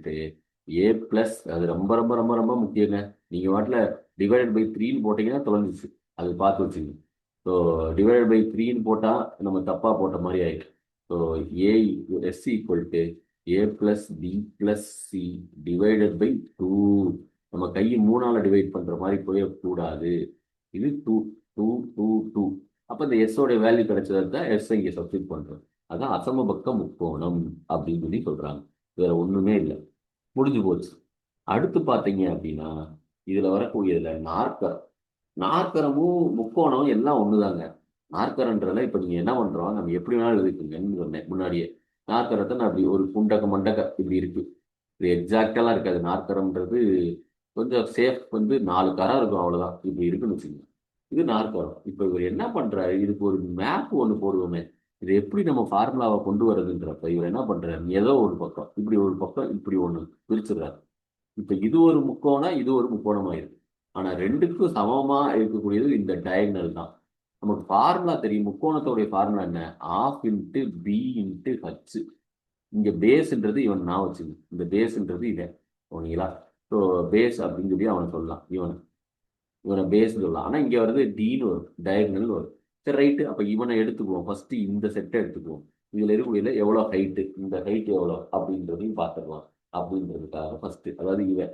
A பிளஸ், அது ரொம்ப ரொம்ப ரொம்ப ரொம்ப முக்கியங்க. நீங்க வாட்டில் டிவைடட் பை 3ன்னு போட்டீங்கன்னா தொலைஞ்சிச்சு. அது பார்த்து வச்சுங்க. ஸோ டிவைடட் பை 3ன்னு போட்டால் நம்ம தப்பாக போட்ட மாதிரி ஆயிடுச்சு. So S equal A+B+C divided by 2. நம்ம கையை 3ஆல் டிவைட் பண்ணுற மாதிரி போயிடக்கூடாது. இது 2 2 2 2. அப்போ இந்த எஸ்ஸோட வேல்யூ கிடைச்சதை தான் எஸ் இங்கே சப்ஸ்டிட் பண்ணுறோம். அதான் அசமபக்க முக்கோணம் அப்படின்னு சொல்லி சொல்கிறாங்க. வேற ஒன்றுமே இல்லை. முடிஞ்சு போச்சு. அடுத்து பார்த்தீங்க அப்படின்னா இதுல வரக்கூடியதுல நாற்கரம். நாற்கரமும் முக்கோணமும் எல்லாம் ஒண்ணுதாங்க. நாற்கரன்றதுல இப்ப நீங்க என்ன பண்றோம், நம்ம எப்படி வேணாலும் எழுதிக்குங்கன்னு சொன்னேன் முன்னாடியே. நாற்கரத்தை நான் அப்படி ஒரு குண்டக்க மண்டக்க இப்படி இருக்கு. இது எக்ஸாக்டெல்லாம் இருக்காது. நாற்கரம்ன்றது கொஞ்சம் சேஃப், 4 கரம் இருக்கும், அவ்வளவுதான். இப்படி இருக்குன்னு வச்சுக்கோங்க. இது நாற்கரம். இப்ப இவர் என்ன பண்றாரு, இதுக்கு ஒரு மேப் ஒண்ணு போடுவோமே, இது எப்படி நம்ம ஃபார்முலாவை கொண்டு வர்றதுன்றப்ப இவர் என்ன பண்றாரு, ஏதோ ஒரு பக்கம் இப்படி ஒரு பக்கம் இப்படி ஒண்ணு பிரிச்சுடுறாரு. இப்ப இது ஒரு முக்கோணம், இது ஒரு முக்கோணமா இருக்கு. ஆனா ரெண்டுக்கும் சமமா இருக்கக்கூடியது இந்த டயகனல் தான். நமக்கு ஃபார்முலா தெரியும். முக்கோணத்தோடைய ஃபார்முலா என்ன? Half into B into H. இங்க பேஸ்ன்றது இவன் நான் வச்சுக்கணும். இந்த பேஸ்ன்றது இவன். ஓகேங்களா? ஸோ பேஸ் அப்படின்னு சொல்லி அவனை சொல்லலாம். இவனை பேஸ் சொல்லலாம். ஆனா இங்க வருது டீன்னு வரும், டயகனல் வரும். சரி, ரைட்டு. அப்ப இவனை எடுத்துக்குவோம். ஃபர்ஸ்ட் இந்த செட்டை எடுத்துக்குவோம். இதுல இருக்கக்கூடிய எவ்வளவு ஹைட்டு, இந்த ஹைட் எவ்வளோ அப்படின்றதையும் பார்த்துக்கலாம். அப்படின்றதுக்காக ஃபர்ஸ்ட், அதாவது இவன்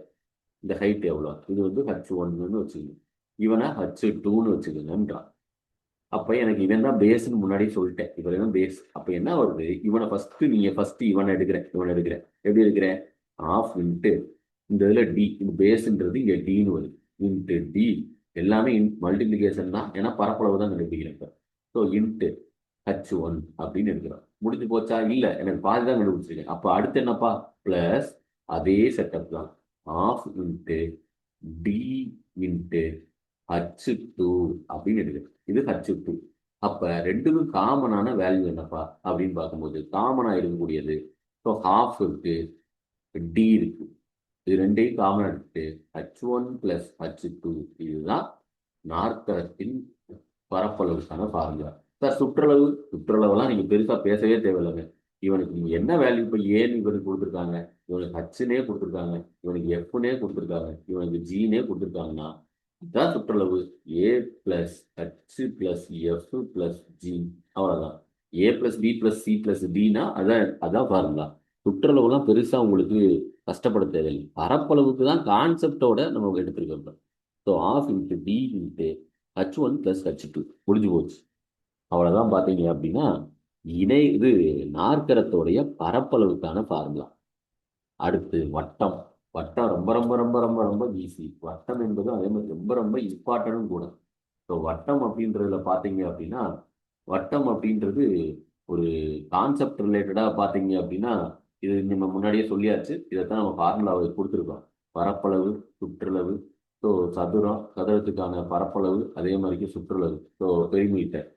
இந்த ஹைட் எவ்வளோ, இது H1ன்னு வச்சுக்கணும். இவனை H2ன்னு வச்சுக்கணுன்றான். அப்ப எனக்கு இவன் தான் பேஸ்ன்னு முன்னாடி சொல்லிட்டேன். இவன் தான் பேஸ். அப்ப என்ன வருது, இவனை ஃபர்ஸ்ட் இவனை எடுக்கிறேன். எப்படி எடுக்கிறேன்? ஆஃப் இன்ட்டு இந்த இதுல டி, இந்த பேஸ்ன்றது இங்க டின்னு வருது, இன்ட்டு டி. எல்லாமே மல்டிபிளிகேஷன் தான், ஏன்னா பரப்பளவு தான் கண்டுபிடிக்கிறேன். ஸோ இன்ட்டு H1 அப்படின்னு எடுக்கிறோம். முடிஞ்சு போச்சா? இல்ல, எனக்கு பாதி தான் கண்டுபிடிச்சிருக்கேன். அப்ப அடுத்து என்னப்பா? பிளஸ் அதே செட்டப் தான், of into D into H2 அப்படின்னு எடுக்கிறேன். இது H2. அப்ப ரெண்டுக்கும் காமனான வேல்யூ என்னப்பா அப்படின்னு பார்க்கும்போது, காமனா இருக்கக்கூடியது ஸோ ஹாஃப் இருக்கு, டி இருக்கு. இது ரெண்டையும் காமனா எடுத்துட்டு H1 பிளஸ் H2, இதுதான் நாற்கரத்தின் பரப்பளவுக்கான ஃபார்முலா. சார் சுற்றளவுலாம் நீங்க பெருசா பேசவே தேவையில்லைங்க. இவனுக்கு நீங்க என்ன வேல்யூ, இப்ப ஏன்னு இவனுக்கு கொடுத்துருக்காங்க, இவனுக்கு ஹச்னே கொடுத்துருக்காங்க, இவனுக்கு எஃப்னே கொடுத்துருக்காங்க, இவனுக்கு ஜீனே கொடுத்துருக்காங்கன்னா இதுதான் சுற்றளவு. A plus H plus F plus G, அவ்வளவுதான். A plus B plus C plus டினா அதான் ஃபார்முலா. சுற்றளவுலாம் பெருசா உங்களுக்கு கஷ்டப்பட தேவையில்லை. பரப்பளவுக்கு தான் கான்செப்டோட நம்ம எடுத்துருக்கோம். So half into D into H1 plus H2 முடிஞ்சு போச்சு. அவ்வளவுதான். பார்த்தீங்க அப்படின்னா இது நாற்கரத்தோடைய பரப்பளவுக்கான ஃபார்முலா. அடுத்து வட்டம். வட்டம் ரொம்ப ரொம்ப ரொம்ப ரொம்ப ரொம்ப ஈஸி. வட்டம் என்பது அதே மாதிரி ரொம்ப ரொம்ப இம்பார்ட்டன்டும் கூட. ஸோ வட்டம் அப்படின்றதுல பார்த்தீங்க அப்படின்னா, வட்டம் அப்படின்றது ஒரு கான்செப்ட் ரிலேட்டடாக பார்த்தீங்க அப்படின்னா, இது நம்ம முன்னாடியே சொல்லியாச்சு. இதைத்தான் நம்ம ஃபார்முலாவை கொடுத்துருக்கோம். பரப்பளவு, சுற்றளவு. ஸோ சதுரத்துக்கான பரப்பளவு, அதே மாதிரிக்கு சுற்றளவு. So perimeter.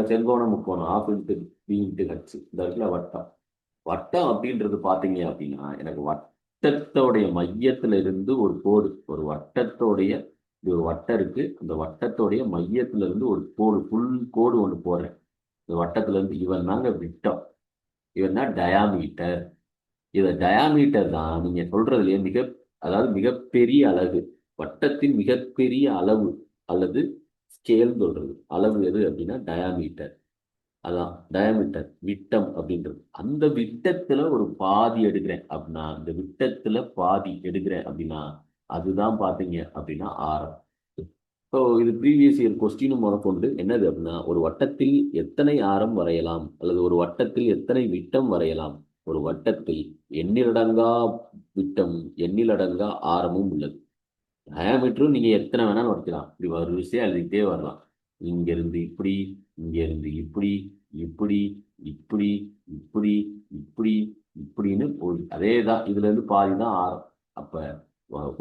செங்கோணம், முக்கோணம், half into B into H. இந்த இடத்துல வட்டம். வட்டம் அப்படின்றது பார்த்தீங்க அப்படின்னா, எனக்கு வட்டத்தோடைய மையத்துல இருந்து ஒரு கோடு, ஒரு வட்டத்தோடைய இது ஒரு வட்டம் இருக்கு. அந்த வட்டத்தோடைய மையத்துல இருந்து ஒரு கோடு, ஃபுல் கோடு ஒன்று போடுறேன். இந்த வட்டத்துல இருந்து இவன் தாங்க விட்டம், இவன் தான் டயாமீட்டர். இதை டயாமீட்டர் தான் நீங்க சொல்றதுலயே அதாவது மிகப்பெரிய அலகு. வட்டத்தின் மிகப்பெரிய அளவு அல்லது ஸ்கேல் சொல்றது. அளவு எது அப்படின்னா டயாமீட்டர். அதான் டயாமீட்டர், விட்டம் அப்படின்றது. அந்த விட்டத்துல ஒரு பாதி எடுக்கிறேன் அப்படின்னா, அந்த விட்டத்துல பாதி எடுக்கிறேன் அப்படின்னா, அதுதான் பாத்தீங்க அப்படின்னா ஆரம். ஸோ இது ப்ரீவியஸ் இயர் கொஸ்டினும் முதற்கொண்டு என்னது அப்படின்னா, ஒரு வட்டத்தில் எத்தனை ஆரம் வரையலாம் அல்லது ஒரு வட்டத்தில் எத்தனை விட்டம் வரையலாம். ஒரு வட்டத்தில் எண்ணிலடங்கா விட்டம், எண்ணிலடங்கா ஆரமும் உள்ளது. டயாமீட்டரும் நீங்க எத்தனை வேணாலும் வரைக்கலாம். இப்படி வரிசையா எழுதிக்கிட்டே வரலாம். இங்க இருந்து இப்படி, இங்க இருந்து இப்படி, இப்படி, இப்படி, இப்படி, இப்படி, இப்படின்னு அதே தான். இதுல இருந்து பாதி தான் ஆரம். அப்ப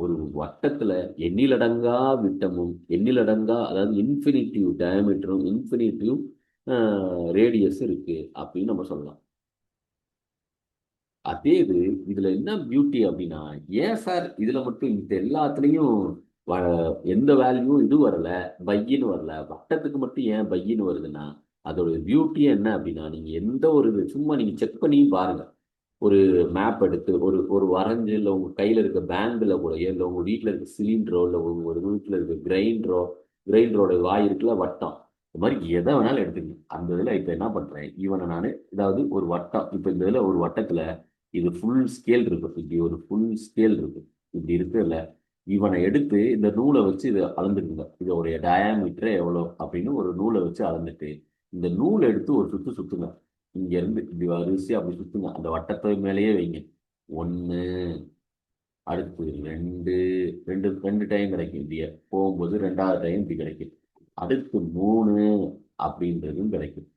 ஒரு வட்டத்துல எண்ணிலடங்கா விட்டமும், எண்ணிலடங்கா, அதாவது இன்ஃபினிட்டிவ் டயாமீட்டரும் இன்ஃபினிட்டிவ் ரேடியஸ் இருக்கு அப்படின்னு நம்ம சொல்லலாம். அதே இதுல என்ன பியூட்டி அப்படின்னா, ஏன் சார் இதுல மட்டும் இந்த எல்லாத்துலயும் எந்த வேல்யூவும் இது வரல, பையின்னு வரல, வட்டத்துக்கு மட்டும் ஏன் பையின்னு வருதுன்னா, அதோட பியூட்டி என்ன அப்படின்னா, நீங்க எந்த ஒரு சும்மா நீங்க செக் பண்ணியும் பாருங்க. ஒரு மேப் எடுத்து ஒரு ஒரு வரைஞ்சு, இல்லை உங்க கையில இருக்க பேங்க்ல கூட, இல்லை உங்க வீட்டுல இருக்க சிலிண்டரோ, இல்லை ஒரு வீட்டுல இருக்க கிரைண்டரோட வாய் இருக்குல்ல, வட்டம். இந்த மாதிரி எதை வேணாலும் எடுத்துக்கணும். அந்த இதுல இப்ப என்ன பண்றேன், இவனை நான் ஏதாவது ஒரு வட்டம், இப்ப இந்த இதுல ஒரு வட்டத்துல இது ஃபுல் ஸ்கேல் இருக்கு, இப்படி ஒரு ஃபுல் ஸ்கேல் இருக்கு, இப்படி இருக்குல்ல, இவனை எடுத்து இந்த நூலை வச்சு இதை அளந்துக்குங்க. இதோடைய டயாமீட்டர் எவ்வளோ அப்படின்னு ஒரு நூலை வச்சு அளந்துட்டு, இந்த நூலை எடுத்து ஒரு சுத்து சுத்துங்க. இங்க இருந்து இப்படி வரிசையா அப்படி சுத்துங்க. அந்த வட்டத்தை மேலேயே வைங்க. ஒன்று, அடுத்து ரெண்டு, ரெண்டு ரெண்டு டைம் கிடைக்கும். இப்படியே போகும்போது ரெண்டாவது டைம் இப்படி கிடைக்கும். அடுத்து மூணு அப்படின்றதும் கிடைக்கும்.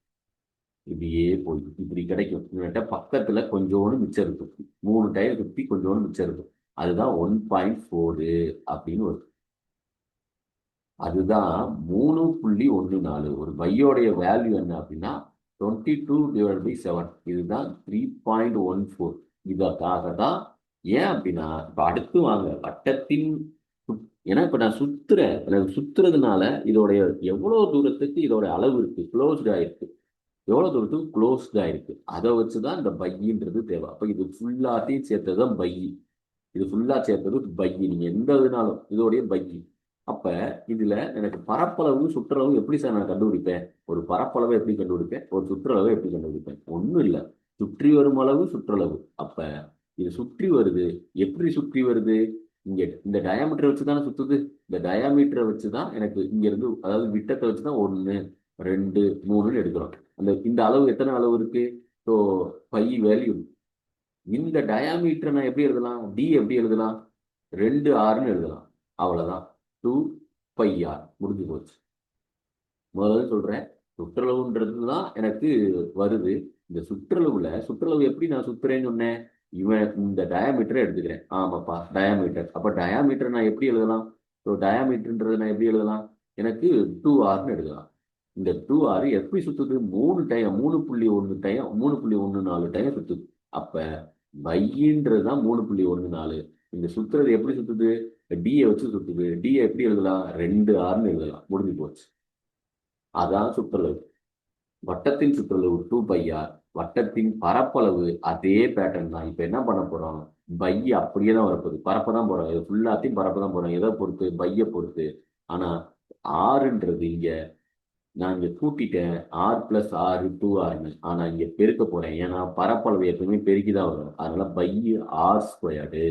இப்படியே போய் இப்படி கிடைக்கும். இவன்கிட்ட பக்கத்துல கொஞ்சோண்டு மிச்சம் இருக்கும், 3 டயர் சுற்றி கொஞ்சோண்டு மிச்சம் இருக்கும். அதுதான் 1.4 அப்படின்னு வரும். அதுதான் 3.14. ஒரு பையோடைய வேல்யூ என்ன அப்படின்னா 22/7. இதுதான் 3.14. இதற்காக தான். ஏன் அப்படின்னா இப்ப அடுத்து வாங்க வட்டத்தின் ஏன்னா இப்ப நான் சுத்துறேன், சுத்துறதுனால இதோடைய எவ்வளவு தூரத்துக்கு இதோட அளவு இருக்கு, க்ளோஸ்ட் ஆயிருக்கு, எவ்வளவு தூரத்துக்கு க்ளோஸ்ட் ஆயிருக்கு, அதை வச்சுதான் இந்த பையின்றது தேவை. அப்ப இது ஃபுல்லாத்தையும் சேர்த்ததுதான் பை. இது ஃபுல்லா சேர்த்தது பை. நீங்க எந்த இதுனாலும் இதோடைய பை. அப்ப இதுல எனக்கு பரப்பளவு சுற்றளவு எப்படி சார் நான் கண்டுபிடிப்பேன்? ஒரு பரப்பளவை எப்படி கண்டுபிடிப்பேன், ஒரு சுற்றளவை எப்படி கண்டுபிடிப்பேன்? ஒண்ணும் இல்லை, சுற்றி வரும் அளவு சுற்றளவு. அப்ப இது சுற்றி வருது. எப்படி சுற்றி வருது? இங்க இந்த டயாமீட்டரை வச்சுதானே சுத்துது. இந்த டயாமீட்டரை வச்சுதான் எனக்கு இங்க இருந்து, அதாவது விட்டத்தை வச்சுதான் 1 2 3 எடுக்கிறோம். இந்த அளவு எத்தனை அளவு இருக்கு? So pi value. இந்த டயாமீட்டரை நான் எப்படி எழுதலாம்? டி எப்படி எழுதலாம்? 2r எழுதலாம். அவ்வளவுதான். 2πr முடிஞ்சு போச்சு. முதல்ல சொல்றேன், சுற்றளவுன்றது தான் எனக்கு வருது. இந்த சுற்றளவு எப்படி நான் சுத்துறேன்னு சொன்னேன்? இவன் இந்த டயாமீட்டரை எடுத்துக்கிறேன். ஆமாப்பா, டயாமீட்டர். அப்ப டயாமீட்டர் நான் எப்படி எழுதலாம்? ஸோ டயாமீட்டர்ன்றது நான் எப்படி எழுதலாம்? எனக்கு 2rன்னு எழுதலாம். இந்த 2r எப்படி சுத்துது? 3 டைம், 3.1 டைம், 3.14 டைம் சுத்துது. அப்ப பையின்றது தான் 3.14. இந்த சுத்துறது எப்படி சுத்துது? டியை வச்சு சுத்துது. டியை எப்படி எழுதலாம்? 2rன்னு எழுதலாம். முடிஞ்சு போச்சு. அதான் சுற்றளவு. வட்டத்தின் சுற்றளவு 2πr. வட்டத்தின் பரப்பளவு அதே பேட்டர்ன் தான். இப்ப என்ன பண்ண போறோம்? பை அப்படியே தான் வரப்போகுது. பரப்ப தான் போறோம். இது ஃபுல்லாத்தையும் பரப்ப தான் போறோம். எதை பொறுத்து? பையை பொறுத்து. ஆனா ஆறுன்றது இங்க நான் இங்க கூட்டிட்டேன், r+r 2rன்னு. ஆனா இங்க பெருக்க போறேன், ஏன்னா பரப்பளவு எப்பவுமே பெருக்கிதான் வரும். அதனால பை r².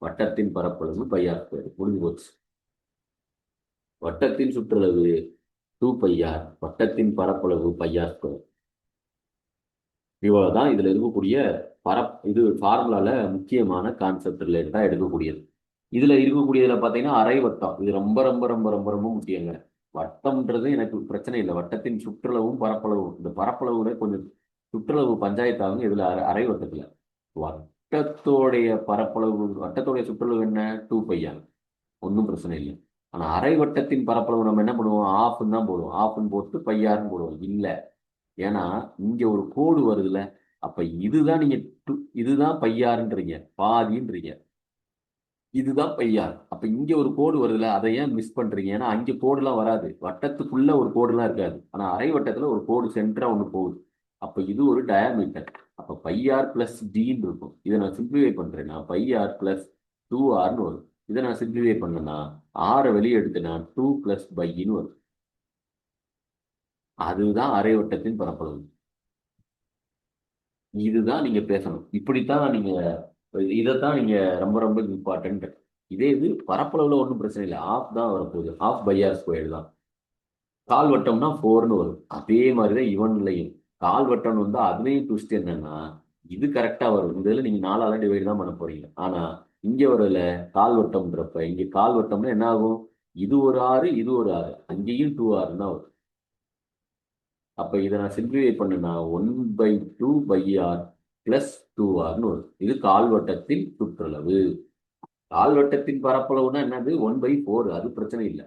வட்டத்தின் பரப்பளவு πr². முடிஞ்சு போச்சு. வட்டத்தின் சுற்றளவு 2πr, வட்டத்தின் பரப்பளவு πr². இவ்வளவுதான் இதுல இருக்கக்கூடிய இது ஃபார்முலால முக்கியமான கான்செப்ட் ரிலேட்டடா எடுக்கக்கூடியது. இதுல இருக்கக்கூடியதுல பாத்தீங்கன்னா அரை வட்டம். இது ரொம்ப ரொம்ப ரொம்ப ரொம்ப ரொம்ப முக்கியங்க. வட்டம்ன்றது எனக்கு பிரச்சனை இல்லை. வட்டத்தின் சுற்றளவும் பரப்பளவும், இந்த பரப்பளவுல கொஞ்சம் சுற்றளவு பஞ்சாயத்தாகும். இதுல அரை வட்டத்துல வட்டத்தோடைய பரப்பளவு, வட்டத்தோடைய சுற்றளவு என்ன? 2πr. ஒன்றும் பிரச்சனை இல்லை. ஆனா அரை வட்டத்தின் பரப்பளவு நம்ம என்ன பண்ணுவோம்? ஆஃப்னு தான் போடுவோம். ஆஃப்னு போட்டு πrன்னு போடுவோம். இல்லை, ஏன்னா இங்க ஒரு கோடு வருதுல்ல. அப்ப இதுதான் நீங்க இதுதான் πrன்றீங்க, பாதின்றீங்க. இதுதான் πr. அப்ப இங்க ஒரு கோடு வருதுல்ல, அதை ஏன் மிஸ் பண்றீங்க? ஏன்னா அங்க கோடுலாம் வராது. வட்டத்துக்குள்ள ஒரு கோடுலாம் இருக்காது. ஆனா அரை வட்டத்துல ஒரு கோடு சென்டரா ஒண்ணு போகுது. அப்ப இது ஒரு டயாமீட்டர். அப்ப πr+d இருக்கும். இதை நான் சிம்பிளிஃபை பண்றேன்னா πr+2rன்னு வரும். இதை நான் சிம்பிளிஃபை பண்ணேன்னா ஆரை வெளியே எடுத்தேன்னா 2+πன்னு வரும். அதுதான் அரை வட்டத்தின் பரப்பளவு. இதுதான் நீங்க பேசணும். இப்படித்தான் நீங்க, இதைத்தான் நீங்க ரொம்ப ரொம்ப இம்பார்ட்டன்ட். இதே இது பரப்பளவுல ஒன்றும் பிரச்சனை இல்லை. ஆஃப் தான் வரப்போகுது. ஆஃப் πr² தான். கால் வட்டம்னா 4ன்னு வரும். அதே மாதிரிதான் இவன்லையும் கால் வட்டம் வந்தா அதுலயும் ட்விஸ்ட் என்னன்னா, இது கரெக்டா வரும். இந்த இதுல நீங்க 4ஆல டிவைட் தான் பண்ண போறீங்க. ஆனா இங்க வரல கால் வட்டம்ன்றப்ப, இங்க கால் வட்டம்னா என்ன ஆகும்? இது ஒரு 6, இது ஒரு 6, அங்கேயும் 2r தான் வரும். அப்ப இதை நான் சிம்பிளிஃபை பண்ணுனா 1/2πr+2rன்னு வரும். இது கால்வட்டத்தின் சுற்றளவு. கால்வட்டத்தின் பரப்பளவுனா என்னது? 1/4. அது பிரச்சனை இல்லை.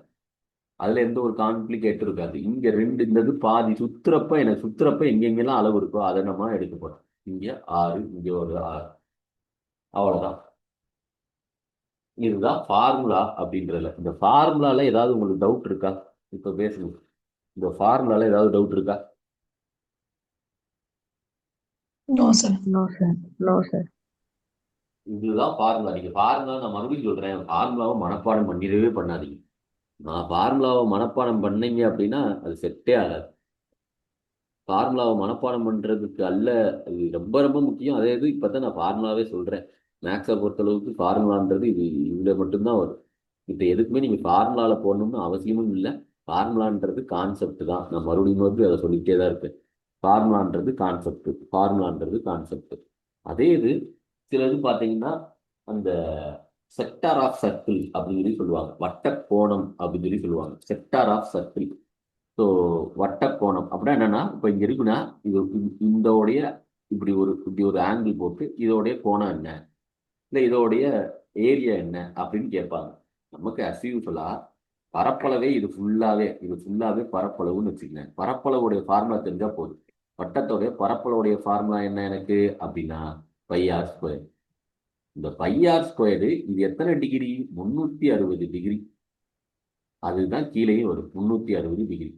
அதுல எந்த ஒரு காம்ப்ளிகேட் இருக்காது. இங்க இந்த இது பாதி சுத்துறப்ப எங்கெங்கெல்லாம் அளவு இருக்கோ அதை நம்ம எடுக்க போறோம். இங்க 6, இங்க ஒரு 6. அவ்வளவுதான். இதுதான் ஃபார்முலா அப்படின்றதுல. இந்த ஃபார்முலால ஏதாவது உங்களுக்கு டவுட் இருக்கா? இப்ப பேசுங்க. இந்த ஃபார்முலால ஏதாவது டவுட் இருக்கா? No sir. No sir. No sir. இதுதான் ஃபார்முலா. நீங்க ஃபார்முலா, நான் மறுபடியும் சொல்றேன், ஃபார்முலாவை மனப்பாடம் பண்ணிடவே பண்ணாதீங்க. நான் ஃபார்முலாவை மனப்பாடம் பண்ணீங்க அப்படின்னா அது செட்டே ஆகாது. ஃபார்முலாவை மனப்பாடம் பண்றதுக்கு அல்ல, அது ரொம்ப ரொம்ப முக்கியம். அதே இது இப்பதான் நான் ஃபார்முலாவே சொல்றேன். மேக்ஸை பொறுத்தளவுக்கு ஃபார்முலான்றது இது இதுல மட்டும்தான் வரும். இப்போ எதுக்குமே நீங்க ஃபார்முலால போடணும்னு அவசியமும் இல்லை. ஃபார்முலான்றது கான்செப்ட் தான். நான் மறுபடியும் அதை சொல்லிட்டே தான் இருப்பேன். ஃபார்முலான்றது கான்செப்ட், ஃபார்முலான்றது கான்செப்ட். அதே இது சில இது பார்த்தீங்கன்னா அந்த செக்டார் ஆஃப் சர்க்கிள் அப்படின்னு சொல்லி சொல்லுவாங்க. வட்ட கோணம் அப்படின்னு சொல்லி சொல்லுவாங்க. Sector of circle. ஸோ வட்டக்கோணம் அப்படின்னா என்னன்னா இப்போ இங்க இருக்குன்னா இதோடைய இப்படி ஒரு ஆங்கிள் போட்டு இதோடைய கோணம் என்ன, இல்லை இதோடைய ஏரியா என்ன அப்படின்னு கேட்பாங்க. நமக்கு as usual பரப்பளவே இது ஃபுல்லாவே பரப்பளவுன்னு வச்சுக்கங்க. பரப்பளவுடைய ஃபார்முலா தெரிஞ்சா போதும். வட்டத்தோடைய பரப்பளவுடைய ஃபார்முலா என்ன எனக்கு அப்படின்னா πr². இந்த πr², இது எத்தனை டிகிரி? 360 டிகிரி. அதுதான் கீழேயும் வரும் 360 டிகிரி.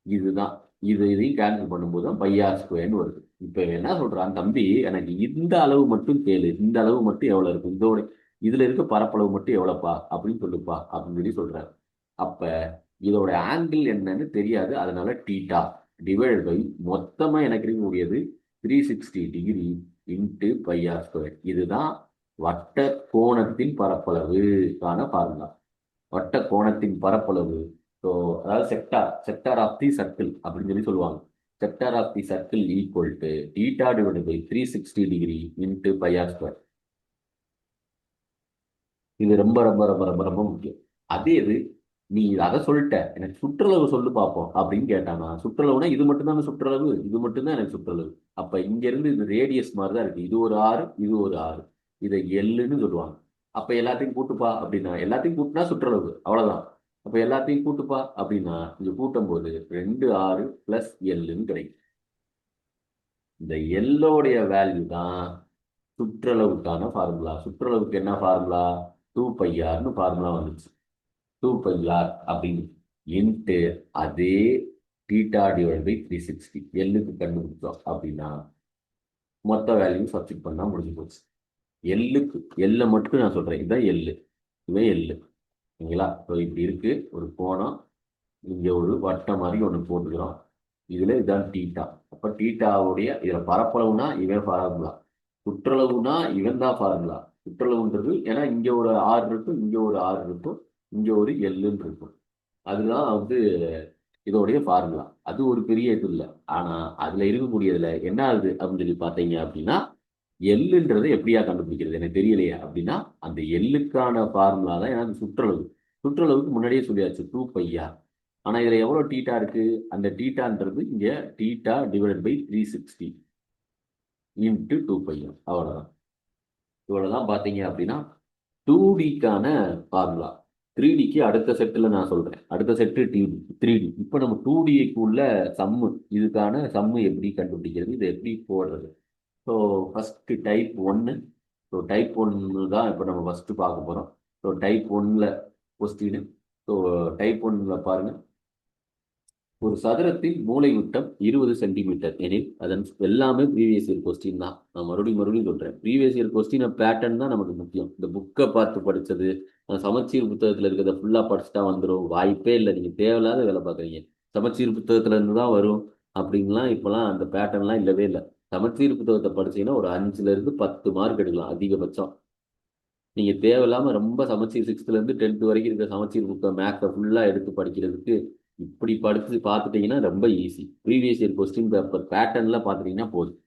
இதுதான். இதையும் கேன்சல் பண்ணும்போது தான் πr²ன்னு வருது. இப்ப இவன் என்ன சொல்றான், தம்பி எனக்கு இந்த அளவு மட்டும் கேளு, இந்த அளவு மட்டும் எவ்வளவு இருக்கும், இதுல இருக்க பரப்பளவு மட்டும் எவ்வளவுப்பா அப்படின்னு சொல்லுப்பா அப்படின்னு சொல்றாரு. அப்ப இதோட ஆங்கிள் என்னன்னு தெரியாது, அதனால டீட்டா டிவைட் பை மொத்தமா எனக்கு இருக்கக்கூடியது 360 டிகிரி இன்ட்டு πr². இதுதான் வட்ட கோணத்தின் பரப்பளவுக்கான ஃபார்முலா. வட்ட கோணத்தின் பரப்பளவு. ஸோ அதாவது செக்டார் ஆஃப் தி சர்க்கிள் அப்படின்னு சொல்லுவாங்க. Sector of the circle equal to theta divide by 360 degree into πr². இது ரொம்ப ரொம்ப ரொம்ப ரொம்ப ரொம்ப முக்கியம். அதே இது நீ அதை சொல்லிட்ட, எனக்கு சுற்றளவு சொல்லு பார்ப்போம் அப்படின்னு கேட்டானா, சுற்றளவுனா இது மட்டும்தான் சுற்றளவு, இது மட்டும்தான் எனக்கு சுற்றளவு. அப்ப இங்க இருந்து இது ரேடியஸ் மாதிரி தான் இருக்கு. இது ஒரு ஆறு, இது ஒரு ஆறு. இதை எல்லுன்னு சொல்லுவாங்க. அப்ப எல்லாத்தையும் கூட்டுப்பா அப்படின்னா, எல்லாத்தையும் கூட்டினா சுற்றளவு அவ்வளவுதான். அப்ப எல்லாத்தையும் கூட்டுப்பா அப்படின்னா இது கூட்டும் போது 2 6 பிளஸ் எல்லுன்னு கிடைக்கும். இந்த எல்லோடைய வேல்யூ தான் சுற்றளவுக்கான ஃபார்முலா. சுற்றளவுக்கு என்ன ஃபார்முலா? 2πrன்னு ஃபார்முலா வந்துச்சு. 2πr அப்படின்னு இன்ட்டு அதே டீட்டா டிவைட் பை 360 எல்லுக்கு கண்டுபிடிச்சோம் அப்படின்னா மொத்த வேல்யூ சப்ஸ்டிட் பண்ணா முடிஞ்சு போச்சு. எல்லுக்கு எல்லை மட்டும் நான் சொல்றேன், இதுதான் எல்லு, இவன் எல்லு. சரிங்களா? ஸோ இப்படி இருக்கு ஒரு கோணம். இங்க ஒரு வட்டம் மாதிரி ஒன்று போட்டுக்கிறோம். இதுல இதான் டீட்டா. அப்ப டீட்டாவுடைய இதுல பரப்பளவுனா இவன் ஃபார்முலா, சுற்றளவுனா இவன் தான் ஃபார்முலா. சுற்றளவுன்றது ஏன்னா இங்க ஒரு ஆறு இருக்கும், இங்க ஒரு ஆறு இருக்கும், இங்க ஒரு எல்லுன்னு இருக்கும். அதுதான் இதோடைய ஃபார்முலா. அது ஒரு பெரிய இது இல்லை. ஆனா அதுல இருக்கக்கூடியதுல என்ன ஆகுது அப்படின்னு பார்த்தீங்க அப்படின்னா, எல்லுன்றதை எப்படியா கண்டுபிடிக்கிறது எனக்கு தெரியலையா அப்படின்னா, அந்த எல்லுக்கான ஃபார்முலா தான் எனக்கு சுற்றளவு. சுற்றளவுக்கு முன்னாடியே சொல்லியாச்சு 2πr. ஆனா இதுல எவ்வளவு டீட்டா இருக்கு? அந்த டீட்டான்றது இங்க theta divide by 360 into 2πr. அவ்வளவுதான். இவ்வளவுதான் பாத்தீங்க அப்படின்னா 2Dக்கான ஃபார்முலா. 3Dக்கு அடுத்த செட்டில் நான் சொல்றேன். அடுத்த செட்டு 3D. இப்போ நம்ம 2Dக்கு உள்ள சம்மு, இதுக்கான சம்மு எப்படி கண்டுபிடிக்கிறது, இது எப்படி போடுறது. So first type 1. So type 1 தான் இப்போ நம்ம ஃபர்ஸ்ட் பார்க்க போறோம். ஸோ டைப் 1ல கொஸ்டின். ஸோ டைப் 1ல பாருங்க. ஒரு சதுரத்தின் மூலை விட்டம் 20 சென்டிமீட்டர் எனில் அதன் எல்லாமே ப்ரீவியஸ் இயர் கொஸ்டின் தான். நான் மறுபடியும் மறுபடியும் சொல்றேன், ப்ரீவியஸ் இயர் கொஸ்டின் பேட்டர்ன் தான் நமக்கு முக்கியம். இந்த புக்கை பார்த்து படிச்சது, சமச்சீர் புத்தகத்துல இருக்கிறத ஃபுல்லா படிச்சுட்டா வந்துடும், வாய்ப்பே இல்லை. நீங்க தேவையில்லாத வேலை பார்க்குறீங்க. சமச்சீர் புத்தகத்துல இருந்து தான் வரும் அப்படின்லாம் இப்பெல்லாம் அந்த பேட்டர்ன்லாம் இல்லவே இல்லை. சமச்சீர் புத்தகத்தை படிச்சீங்கன்னா ஒரு 5ல இருந்து 10 மார்க் எடுக்கலாம் அதிகபட்சம். நீங்க தேவையில்லாம ரொம்ப சமச்சீர் 6th ல இருந்து 10th வரைக்கும் இருக்கிற சமச்சீர் புக்கை மேக்ஸை ஃபுல்லா எடுத்து படிக்கிறதுக்கு இப்படி படிச்சு பார்த்துட்டீங்கன்னா ரொம்ப easy. Previous year question paper பேட்டர்ன்ல பார்த்துட்டீங்கன்னா போதும்.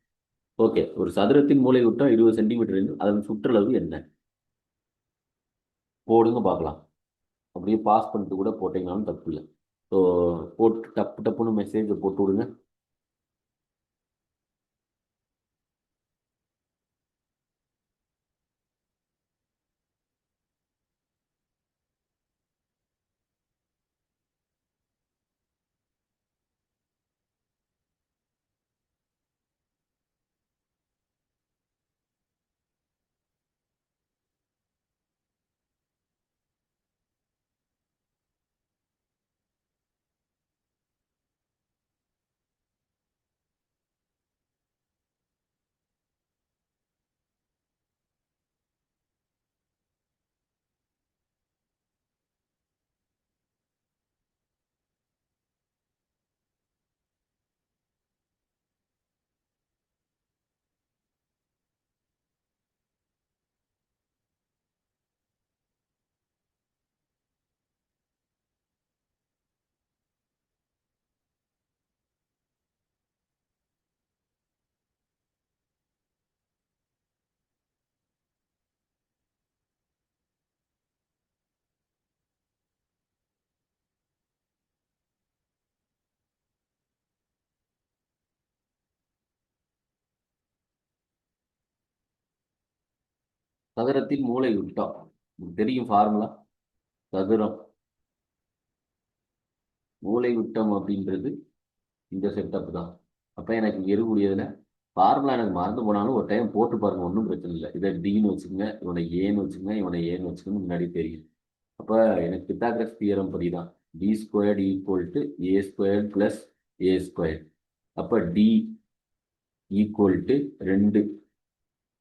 ஓகே, ஒரு சதுரத்தின் மூலை விட்டம் 20 சென்டிமீட்டர், அதன் சுற்றளவு என்ன? போடுங்க பார்க்கலாம். அப்படியே பாஸ் பண்ணிட்டு கூட போட்டீங்கன்னாலும் தப்பு இல்லை. ஸோ போட்டு டப்பு டப்புன்னு மெசேஜை போட்டு விடுங்க. சதுரத்தின் மூலை விட்டம். உங்களுக்கு தெரியும் ஃபார்முலா. சதுரம் மூலை விட்டம் அப்படின்றது இந்த செட்டப் தான். அப்போ எனக்கு இங்கே இருக்கக்கூடியதுல ஃபார்முலா எனக்கு மறந்து போனாலும் ஒரு டைம் போட்டு பாருங்க, ஒன்றும் பிரச்சனை இல்லை. இதை டின்னு வச்சுக்கோங்க, இவனை ஏன்னு வச்சுக்கோங்க, இவனை ஏன்னு வச்சுக்கோங்க, முன்னாடி தெரியும். அப்போ எனக்கு பித்தாகரஸ் தியரம் படி தான் D squared equal to A squared plus A squared. அப்போ D equal to 2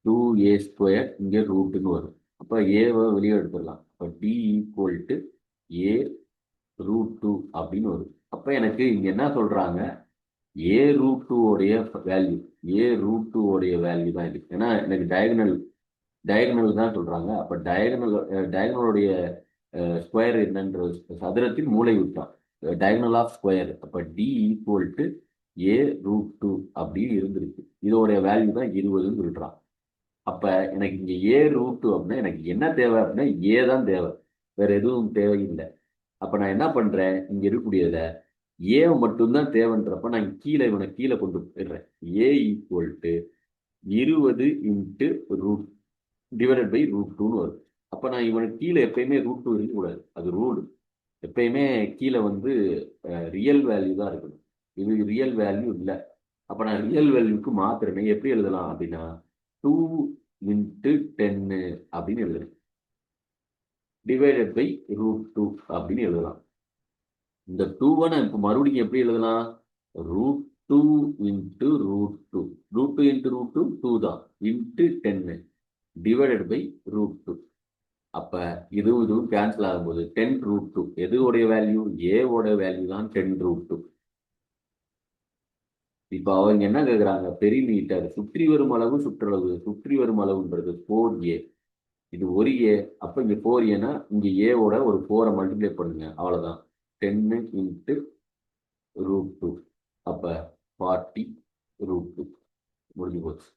2a square, இங்கே ரூட்டுன்னு வரும். அப்போ ஏவை வெளியே எடுத்துடலாம். அப்போ டி ஈக்குவல் டு ஏ √2 அப்படின்னு வரும். அப்போ எனக்கு இங்கே என்ன சொல்கிறாங்க, ஏ √2 உடைய வேல்யூ, ஏ √2 உடைய வேல்யூ தான் இது. ஏன்னா எனக்கு டயகனல் தான் சொல்கிறாங்க. அப்போ டயகனலுடைய ஸ்கொயர் என்னன்ற சதுரத்தின் மூலை விட்டம், டயகனல் ஆஃப் ஸ்கொயர். அப்போ டி ஈக்குவல் டு ஏ√2 அப்படின்னு இருந்திருக்கு. இதோடைய வேல்யூ தான் 20ன்னு சொல்கிறான். அப்போ எனக்கு இங்கே ஏ√2 அப்படின்னா எனக்கு என்ன தேவை அப்படின்னா ஏ தான் தேவை, வேற எதுவும் தேவையில்லை. அப்போ நான் என்ன பண்ணுறேன், இங்கே இருக்கக்கூடியதை ஏ மட்டும்தான் தேவைன்றப்ப நான் இவனை கீழே கொண்டு போயிடுறேன். A equal to 20 into root divided by √2ன்னு வரும். அப்போ நான் இவனுக்கு கீழே எப்பயுமே √2 இருக்கக்கூடாது, அது ரூல். எப்பயுமே கீழே வந்து ரியல் வேல்யூ தான் இருக்கணும். இது ரியல் வேல்யூ இல்லை. அப்போ நான் ரியல் வேல்யூக்கு மாத்திரமே எப்படி எழுதலாம் அப்படின்னா 2 இன்ட்டு 10 அப்படின்னு எழுதணும், டிவைடட் பை √2 அப்படின்னு எழுதலாம். இந்த 2வை நான் இப்போ மறுபடியும் எப்படி எழுதலாம், √2 இன்ட்டு √2, √2 இன்ட்டு √2 2 தான், இன்ட்டு 10 டிவைடட் பை √2. அப்போ இதுவும் கேன்சல் ஆகும்போது 10√2 எதுவோடைய வேல்யூ, ஏவோட வேல்யூ தான் 10√2. இப்போ அவங்க என்ன கேட்குறாங்க, பெரிமீட்டர் சுற்றி வரும் அளவு சுற்றளவு, சுற்றி வரும் அளவுன்றது 4a, இது ஒரு ஏ. அப்போ இங்கே 4ஏன்னா இங்கே ஏவோட ஒரு 4 மல்டிப்ளை பண்ணுங்க, அவ்வளோதான். 10 இன்ட்டு √2, அப்போ 40√2 முடிஞ்சு போச்சு.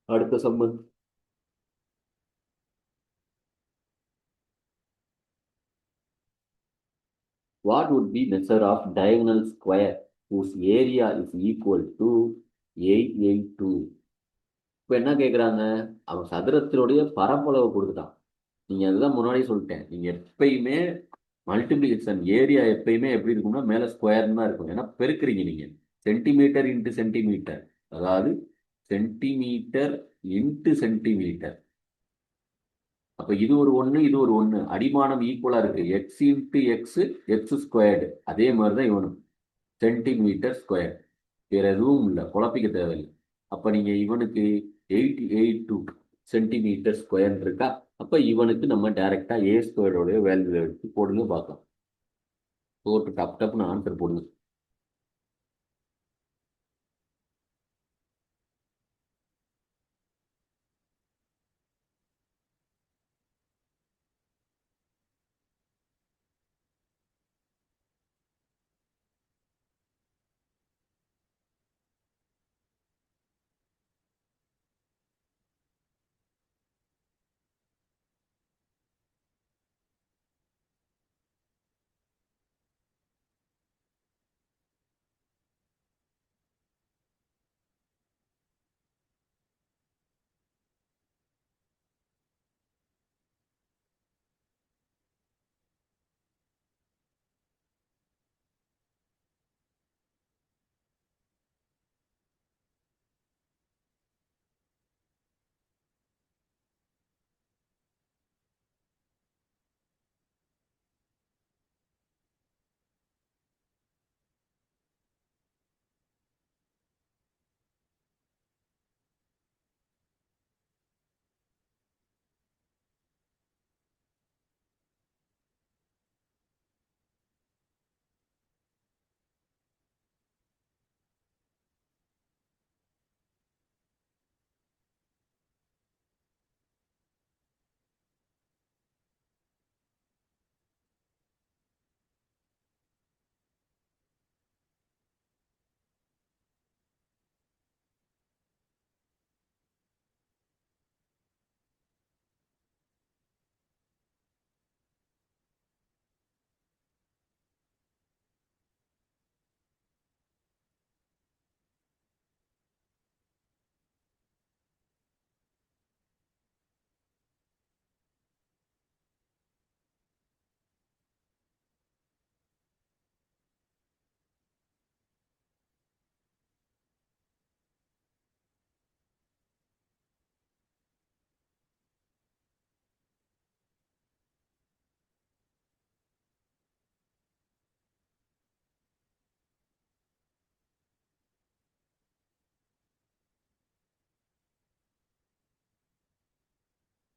அடுத்த summon. What would be measure of diagonal square whose area is equal to 882? இப்போ என்ன கேட்குறாங்க, அவன் சதுரத்தினுடைய பரப்பளவு கொடுத்துட்டான். நீங்கள் அதுதான் முன்னாடி சொல்லிட்டேன், நீங்கள் எப்பயுமே மல்டிப்ளிகேஷன் ஏரியா எப்பயுமே எப்படி இருக்கும்னா மேலே ஸ்கொயர்னு தான் இருக்கும். ஏன்னா பெருக்கிறீங்க நீங்கள், சென்டிமீட்டர் இன்ட்டு சென்டிமீட்டர், அதாவது சென்டிமீட்டர் இன்ட்டு சென்டிமீட்டர். அப்போ இது ஒரு 1, இது ஒரு 1, அடிமானம் ஈக்குவலாக இருக்குது. X into X squared. அதே மாதிரி தான் இவனும் சென்டிமீட்டர் ஸ்கொயர், வேற எதுவும் இல்லை, குழப்பிக்க தேவையில்லை. அப்போ நீங்கள் இவனுக்கு 882 சென்டிமீட்டர் ஸ்கொயர் இருக்கா. அப்போ இவனுக்கு நம்ம டைரெக்டாக ஏ ஸ்கொயரோடைய வேல்யூ எடுத்து போடுங்க பார்க்கலாம். போட்டு டப்புன்னு ஆன்சர் போடுங்க.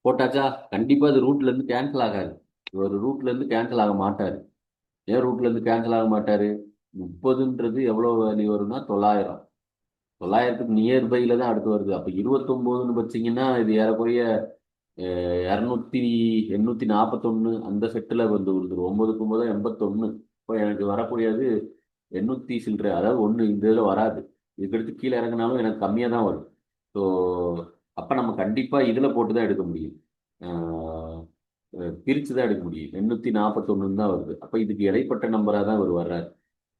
போட்டாச்சா? கண்டிப்பா இது ரூட்ல இருந்து கேன்சல் ஆகாது. ஒரு ரூட்ல இருந்து கேன்சல் ஆக மாட்டாரு. ஏன் ரூட்ல இருந்து கேன்சல் ஆக மாட்டாரு? 30ன்றது எவ்வளவு வேல்யூ வரும்னா 900. 900க்கு நியர்பைல தான் அடுத்து வருது. அப்ப 29ன்னு வச்சீங்கன்னா இது ஏறக்குறைய 200 841 அந்த செட்டில் வந்து விழுந்துரும். 9 81. இப்போ எனக்கு வரக்கூடியது 800 சில்லறை, அதாவது ஒன்று இந்த இதில் வராது. இதுக்கடுத்து கீழே இறங்கினாலும் எனக்கு கம்மியாக தான் வரும். ஸோ அப்போ நம்ம கண்டிப்பாக இதில் போட்டு தான் எடுக்க முடியும். பிரித்து தான் எடுக்க முடியும். 841 தான் வருது. அப்போ இதுக்கு இடைப்பட்ட நம்பராக தான் இவர் வர்றாரு.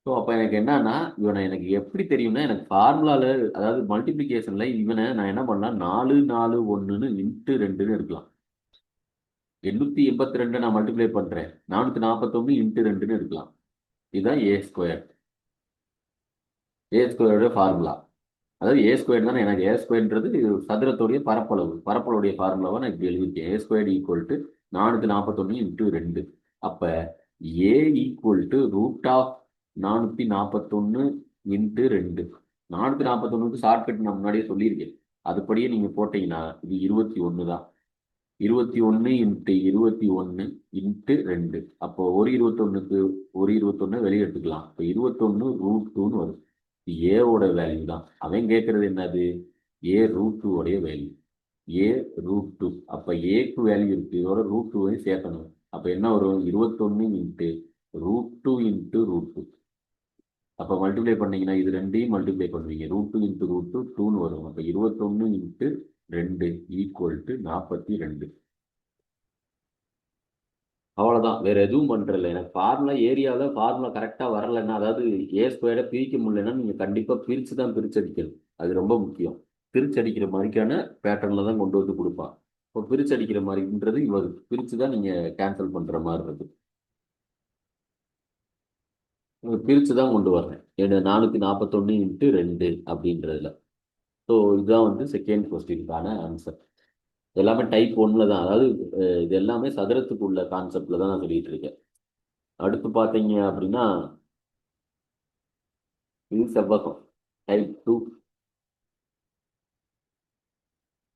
ஸோ அப்போ எனக்கு என்னன்னா, இவனை எனக்கு எப்படி தெரியும்னா, எனக்கு ஃபார்முலால, அதாவது மல்டிப்ளிகேஷன்ல இவனை நான் என்ன பண்ணலாம், 4 4 1ன்னு இன்ட்டு 2ன்னு எடுக்கலாம். 882 நான் மல்டிப்ளை பண்றேன், 441 இன்ட்டு 2ன்னு எடுக்கலாம். இதுதான் ஏ ஸ்கொயர். ஏ ஸ்கொயரோட ஃபார்முலா, அதாவது ஏ ஸ்கொயர் தானே. எனக்கு ஏ ஸ்கொயர்ன்றது சதுரத்துடைய பரப்பளவு, பரப்பளவுடைய ஃபார்முலாவை நான் இப்படி எழுதியிருக்கேன். A square equal to 441 into 2. அப்போ A equal to root of 441 into 2. 441க்கு ஷார்ட்கட் நான் முன்னாடியே சொல்லியிருக்கேன். அதுபடியே நீங்கள் போட்டீங்கன்னா இது 21 தான். 21 இன்ட்டு 21 இன்ட்டு 2. அப்போ ஒரு 21க்கு ஒரு 21 வெளியே எடுத்துக்கலாம். இப்போ 21 ரூட் 2ன்னு வரும். ஏவோட வேல்யூ தான் அவன் கேட்கறது. என்னது? ஏ ரூட் 2 உடைய வேல்யூ. A root 2. அப்போ ஏக்கு வேல்யூ இருக்கு, இதோட ரூட் 2வையும் சேர்க்கணும். அப்போ என்ன வரும்? 21 இன்ட்டு ரூட் 2 இன்ட்டு ரூட் 2. அப்போ மல்டிப்ளை பண்ணீங்கன்னா இது ரெண்டையும் மல்டிப்ளை பண்ணுவீங்க. ரூட் 2 இன்ட்டு ரூட் 2 2ன்னு வரும். அப்போ 21 இன்ட்டு 2 ஈக்குவல் டு 42. அவ்வளோதான், வேற எதுவும் பண்றதில்ல. எனக்கு ஃபார்முலா ஏரியாவில் ஃபார்முலா கரெக்டாக வரலைன்னா, அதாவது ஏ ஸ்கொயரை பிரிக்க முடியலன்னா நீங்கள் கண்டிப்பாக பிரித்து தான் பிரிச்சடிக்கணும். அது ரொம்ப முக்கியம். பிரிச்சடிக்கிற மாதிரிக்கான பேட்டர்னில் தான் கொண்டு வந்து கொடுப்பான். இப்போ பிரிச்சடிக்கிற மாதிரின்றது இவர் பிரித்து தான் நீங்கள் கேன்சல் பண்ணுற மாதிரி இருக்கு. பிரித்து தான் கொண்டு வர்றேன். 441 இன்ட்டு 2 அப்படின்றதுல. ஸோ இதுதான் வந்து செகண்ட் கொஸ்டினுக்கான ஆன்சர். எல்லாமே டைப் ஒன்னில் தான், அதாவது இது எல்லாமே சதுரத்துக்கு உள்ள கான்செப்டில் தான் நான் சொல்லிட்டு இருக்கேன். அடுத்து பார்த்தீங்க அப்படின்னா இது செவ்வகம் டைப் 2.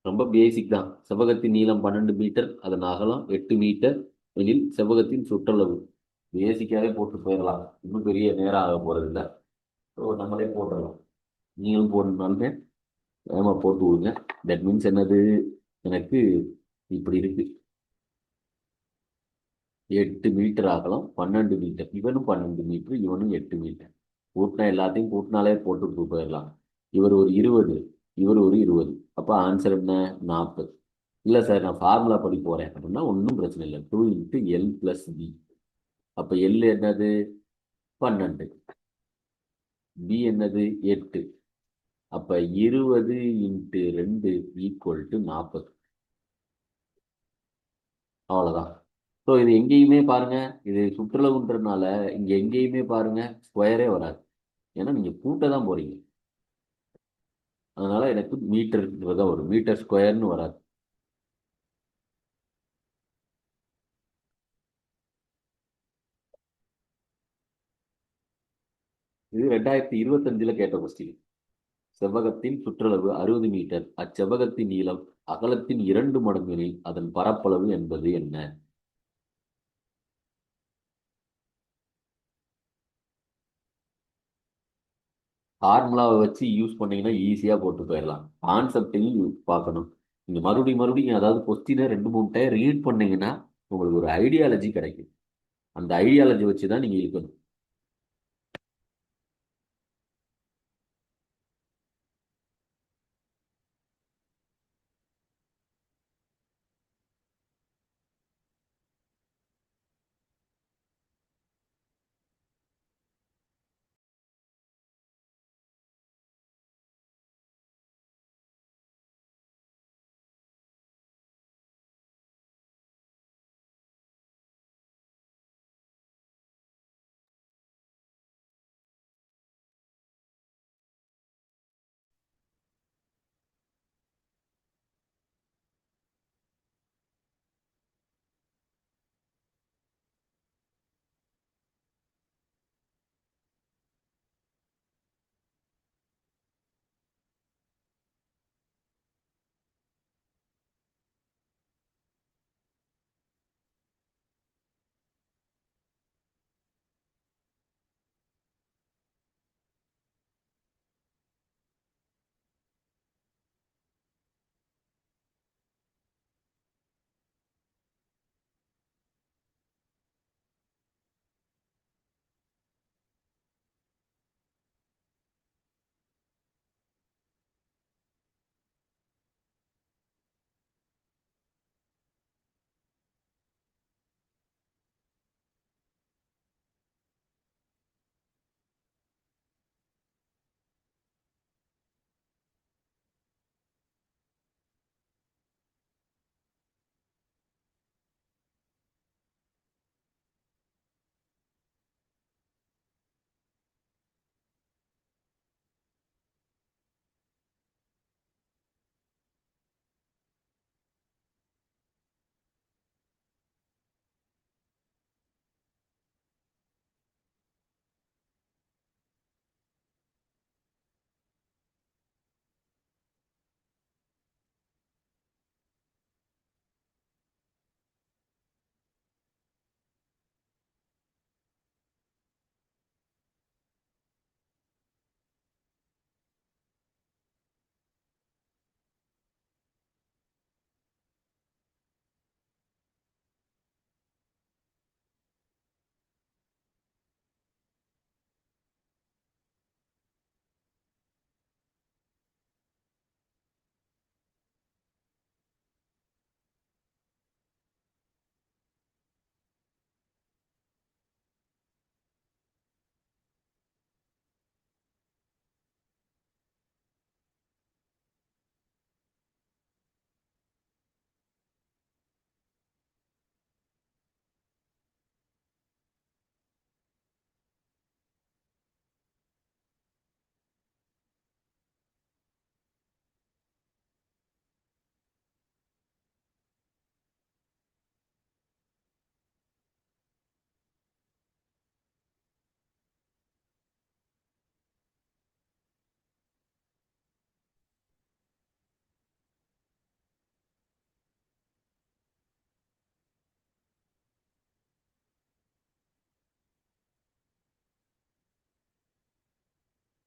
ரொம்ப பேசிக் தான். செவ்வகத்தின் நீளம் 12 மீட்டர், அதன் அகலம் 8 மீட்டர் எனில் செவ்வகத்தின் சுற்றளவு. பேசிக்காவே போட்டு போயிடலாம், இன்னும் பெரிய நேரம் ஆக போறது இல்லை. ஸோ நம்மளே போட்டுடலாம். நீங்களும் போடணுன்னாலுமே வேகமாக போட்டு விடுங்க. தட் மீன்ஸ் என்னது, எனக்கு இப்படி இருக்கு. 8 மீட்டர் அகலம், 12 மீட்டர், இவனும் 12 மீட்டர், இவனும் 8 மீட்டர். கூட்டினா எல்லாத்தையும் கூட்டினாலே போட்டு போயிடலாம். இவர் ஒரு 20, இவர் ஒரு 20. அப்போ ஆன்சர் என்ன? 40. இல்லை சார் நான் ஃபார்முலா படி போகிறேன் அப்படின்னா ஒன்றும் பிரச்சனை இல்லை. 2 இன்ட்டு எல் ப்ளஸ் பி. அப்போ எல் என்னது? 12. பி என்னது? 8. அப்போ 20 இன்ட்டு 2 ஈக்குவல் டு 40. அவ்வளோதான். ஸோ இது எங்கேயுமே பாருங்க, இது சுற்றுலவுன்றதுனால இங்கே எங்கேயுமே பாருங்க ஸ்கொயரே வராது. ஏன்னா நீங்கள் கூட்ட தான் போறீங்க. அதனால எனக்கு மீட்டர்ன்றதா வரும், மீட்டர் ஸ்கொயர்னு வராது. இது 2025 கேட்ட கொஸ்டின். செவ்வகத்தின் சுற்றளவு 60 மீட்டர், அச்செவ்வகத்தின் நீளம் அகலத்தின் 2 மடங்குகளில் அதன் பரப்பளவு என்பது என்ன? ஃபார்முலாவை வச்சு யூஸ் பண்ணீங்கன்னா ஈஸியாக போட்டு போயிடலாம். கான்செப்டையும் பார்க்கணும். நீங்கள் மறுபடியும் அதாவது கொஸ்டினை 2 3 டைம் ரீட் பண்ணீங்கன்னா உங்களுக்கு ஒரு ஐடியாலஜி கிடைக்கும். அந்த ஐடியாலஜி வச்சு தான் நீங்கள் இருக்கணும்.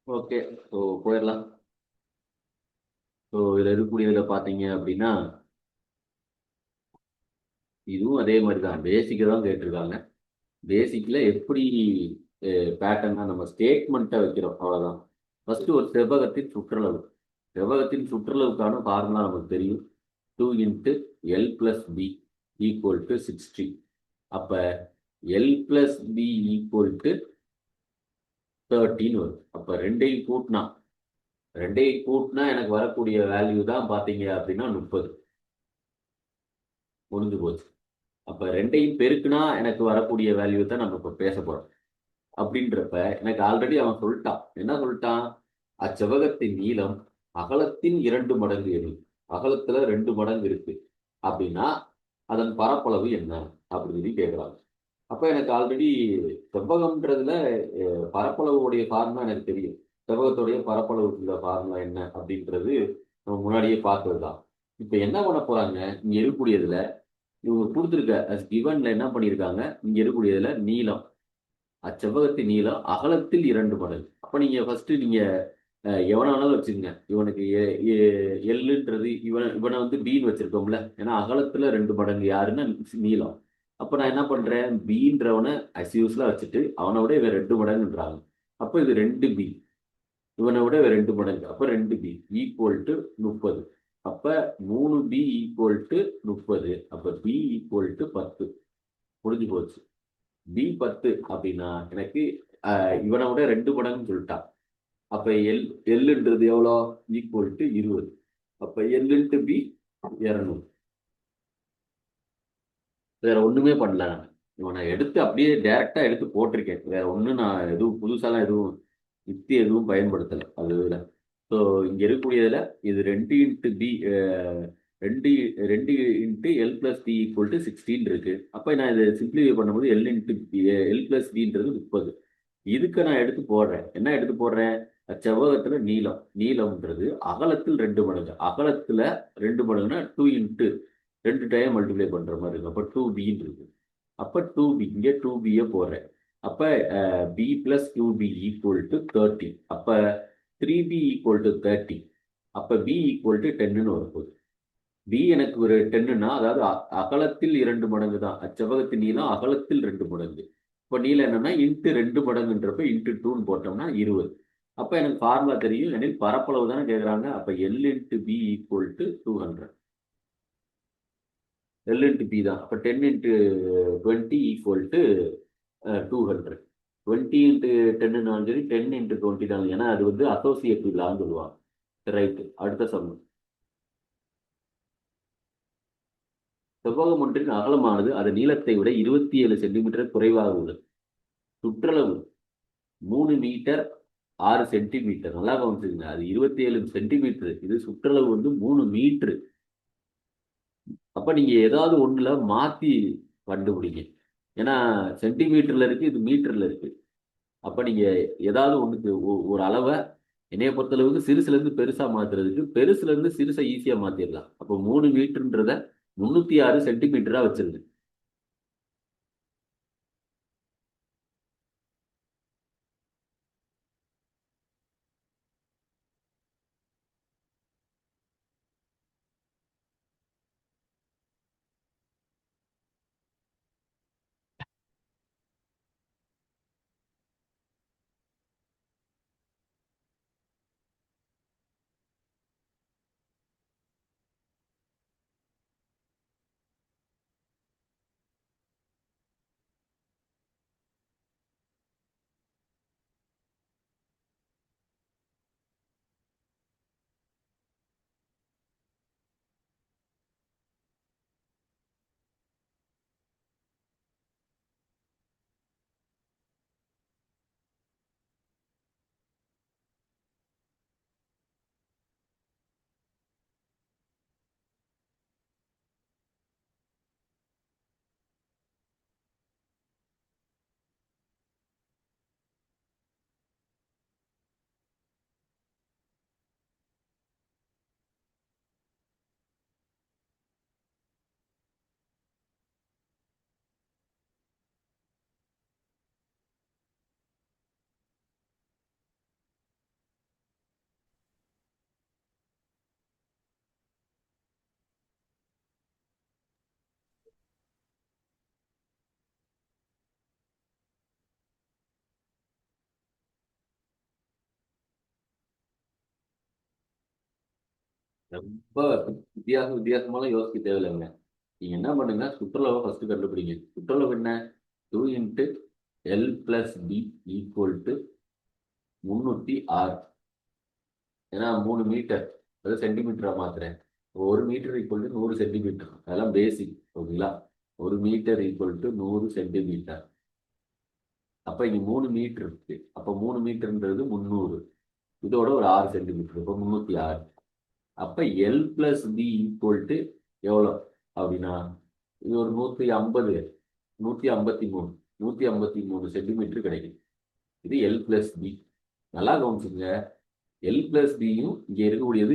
ஓகே. ஸோ போயிடலாம். ஸோ இதில் இருக்கக்கூடியதில் பார்த்தீங்க அப்படின்னா இதுவும் அதே மாதிரி தான், பேசிக்கை தான் கேட்டிருக்காங்க. பேசிக்கில் எப்படி பேட்டர்னாக நம்ம ஸ்டேட்மெண்ட்டை வைக்கிறோம், அவ்வளோதான். ஃபஸ்ட்டு ஒரு செவ்வகத்தின் சுற்றளவு. செவ்வகத்தின் சுற்றளவுக்கான ஃபார்முலா நமக்கு தெரியும். 2 into L plus B equal to 60. அப்போ L plus B equal to 13 வரும். அப்போ ரெண்டையும் கூட்டினா எனக்கு வரக்கூடிய வேல்யூ தான் பார்த்தீங்க அப்படின்னா 30. முடிஞ்சு போச்சு. அப்போ ரெண்டையும் பெருக்குனா எனக்கு வரக்கூடிய வேல்யூ தான் நம்ம இப்போ பேச போகிறோம். அப்படின்றப்ப எனக்கு ஆல்ரெடி அவன் சொல்லிட்டான். என்ன சொல்லிட்டான்? அச்செவ்வகத்தின் நீளம் அகலத்தின் 2 மடங்கு எது? அகலத்துல 2 மடங்கு இருக்கு அப்படின்னா அதன் பரப்பளவு என்ன அப்படின்னு சொல்லி கேட்குறாங்க. அப்ப எனக்கு ஆல்ரெடி செவ்வகம்ன்றதுல பரப்பளவுடைய ஃபார்முலா எனக்கு தெரியும். செவ்வகத்துடைய பரப்பளவுக்குள்ள ஃபார்முலா என்ன அப்படின்றது நம்ம முன்னாடியே பார்த்தது தான். இப்ப என்ன பண்ண போறாங்க? இங்க இருக்கக்கூடியதுல இவங்க கொடுத்துருக்க கிவன்ல என்ன பண்ணியிருக்காங்க? இங்க இருக்கக்கூடியதுல நீளம், அச்செவ்வகத்தின் நீளம் அகலத்தில் 2 மடங்கு. அப்ப நீங்க ஃபர்ஸ்ட் நீங்க எவனை வேணாலும் வச்சுக்கோங்க. இவனுக்கு எல்லுன்றது இவனை வந்து பீன்னு வச்சிருக்கோம்ல, ஏன்னா அகலத்துல 2 மடங்கு யாருன்னா நீளம். அப்ப நான் என்ன பண்றேன்? பீன்றவனை அஸ்யூஸ்ல வச்சுட்டு அவனை விட இவன் 2 மடங்குன்றாங்க. அப்ப இது 2 பி, இவனை விட இவன் 2 மடங்கு, அப்ப 2 பி ஈக்குவல் டு 30. அப்ப 3 பி ஈக்குவல் டு 30. அப்ப பி ஈக்குவல் டு 10. முடிஞ்சு போச்சு. பி 10 அப்படின்னா எனக்கு இவனை விட 2 மடங்குன்னு சொல்லிட்டான். அப்ப எல்லுன்றது எவ்வளோ? Equal to 20. அப்ப எல் இன்ட்டு பி 200. வேற ஒண்ணுமே பண்ணல நான். இவனை எடுத்து அப்படியே டைரக்டா எடுத்து போட்டிருக்கேன். வேற ஒண்ணும் நான் எதுவும் புதுசாலாம் எதுவும் யுக்தி எதுவும் பயன்படுத்தலை அதுல. ஸோ இங்க இருக்கக்கூடியதுல இது 2 இன்ட்டு பி, ரெண்டு ரெண்டு into L plus B equal to 16 இருக்கு. அப்ப நான் இதை சிம்பிளிஃபை பண்ணும்போது எல் பிளஸ் பின்றது 30. இதுக்கு நான் எடுத்து போடுறேன். என்ன எடுத்து போடுறேன்? செவ்வகத்துல நீளம்ன்றது அகலத்தில் 2 மடங்கு. அகலத்துல 2 மடங்குன்னா 2 இன்ட்டு 2 டைம் மல்டிப்ளை பண்ற மாதிரி இருக்கு. அப்ப 2b இருக்கு. அப்ப 2b, இங்க 2b போடுறேன். அப்ப b plus 2b equal to 30. அப்ப 3b ஈக்குவல் டு 30. அப்ப b ஈக்குவல் டு 10ன்னு வரப்போகுது. b எனக்கு ஒரு 10ன்னா, அதாவது அகலத்தில் 2 மடங்கு தான். அச்செவ்வகத்தின் நீளம் அகலத்தில் 2 மடங்கு. இப்போ நீளம் என்னன்னா இன்ட்டு 2 மடங்குன்றப்ப இன்ட்டு 2ன்னு போட்டோம்னா 20. அப்ப எனக்கு ஃபார்முலா தெரியும். எனில் பரப்பளவு தானே கேட்குறாங்க. அப்ப L into B equal to 200. L into B தான். அப்ப 10 இன்ட்டு 20 ஈக்குவல் டு 200. 20 இன்ட்டு 10னாலும் சரி, 10 இன்ட்டு 20 தான். ஏன்னா அது வந்து அசோசியேட்டிவ் லான்னு சொல்லுவாங்க. ரைட்டு. அடுத்த சம். செவ்வகம் ஒன்றின் அகலமானது அதன் நீளத்தை விட 27 சென்டிமீட்டர் குறைவாக உள்ளது. சுற்றளவு 3 மீட்டர் 6 சென்டிமீட்டர். நல்லா கவனிச்சுங்க. அது 27 சென்டிமீட்டர். இது சுற்றளவு வந்து 3 மீட்டர். அப்ப நீங்க ஏதாவது ஒண்ணுல மாத்தி கண்டுபிடிங்க. ஏன்னா சென்டிமீட்டர்ல இருக்கு, இது மீட்டர்ல இருக்கு. அப்ப நீங்க ஏதாவது ஒண்ணுக்கு ஒரு அளவை என்னைய பொறுத்தளவுக்கு சிறுசுல இருந்து பெருசா மாத்துறதுக்கு பெருசுல இருந்து சிறுசை ஈஸியா மாத்திடலாம். அப்போ 3 மீட்டர்ன்றத 306 சென்டிமீட்டரா வச்சிருங்க. ரொம்ப வித்தியாசமாலாம் யோசிக்க தேவையில்லைங்க. நீங்க என்ன பண்ணுங்க, சுற்றளவை ஃபர்ஸ்ட் கண்டுபிடிங்க. சுற்றளவு என்ன? 2 into L plus B equal to 306. ஏன்னா 3 மீட்டர், அது சென்டிமீட்டரா மாத்துறேன். 1 மீட்டர் ஈக்குவல் டு 100 சென்டிமீட்டர், அதெல்லாம் பேசிக். ஓகேங்களா? 1 மீட்டர் ஈக்குவல் டு 100 சென்டிமீட்டர். அப்ப இங்க 3 மீட்டர் இருக்கு. அப்ப 3 மீட்டர்ன்றது 300. இதோட ஒரு 6 சென்டிமீட்டர், இப்போ 306. அப்ப L plus B equal to எவ்வளோ அப்படின்னா, இது ஒரு 150, 153, 153 சென்டிமீட்டர் கிடைக்கும். இது எல் பிளஸ் பி. நல்லா கவனிச்சுங்க, எல் பிளஸ் பியும் இங்க இருக்கக்கூடியது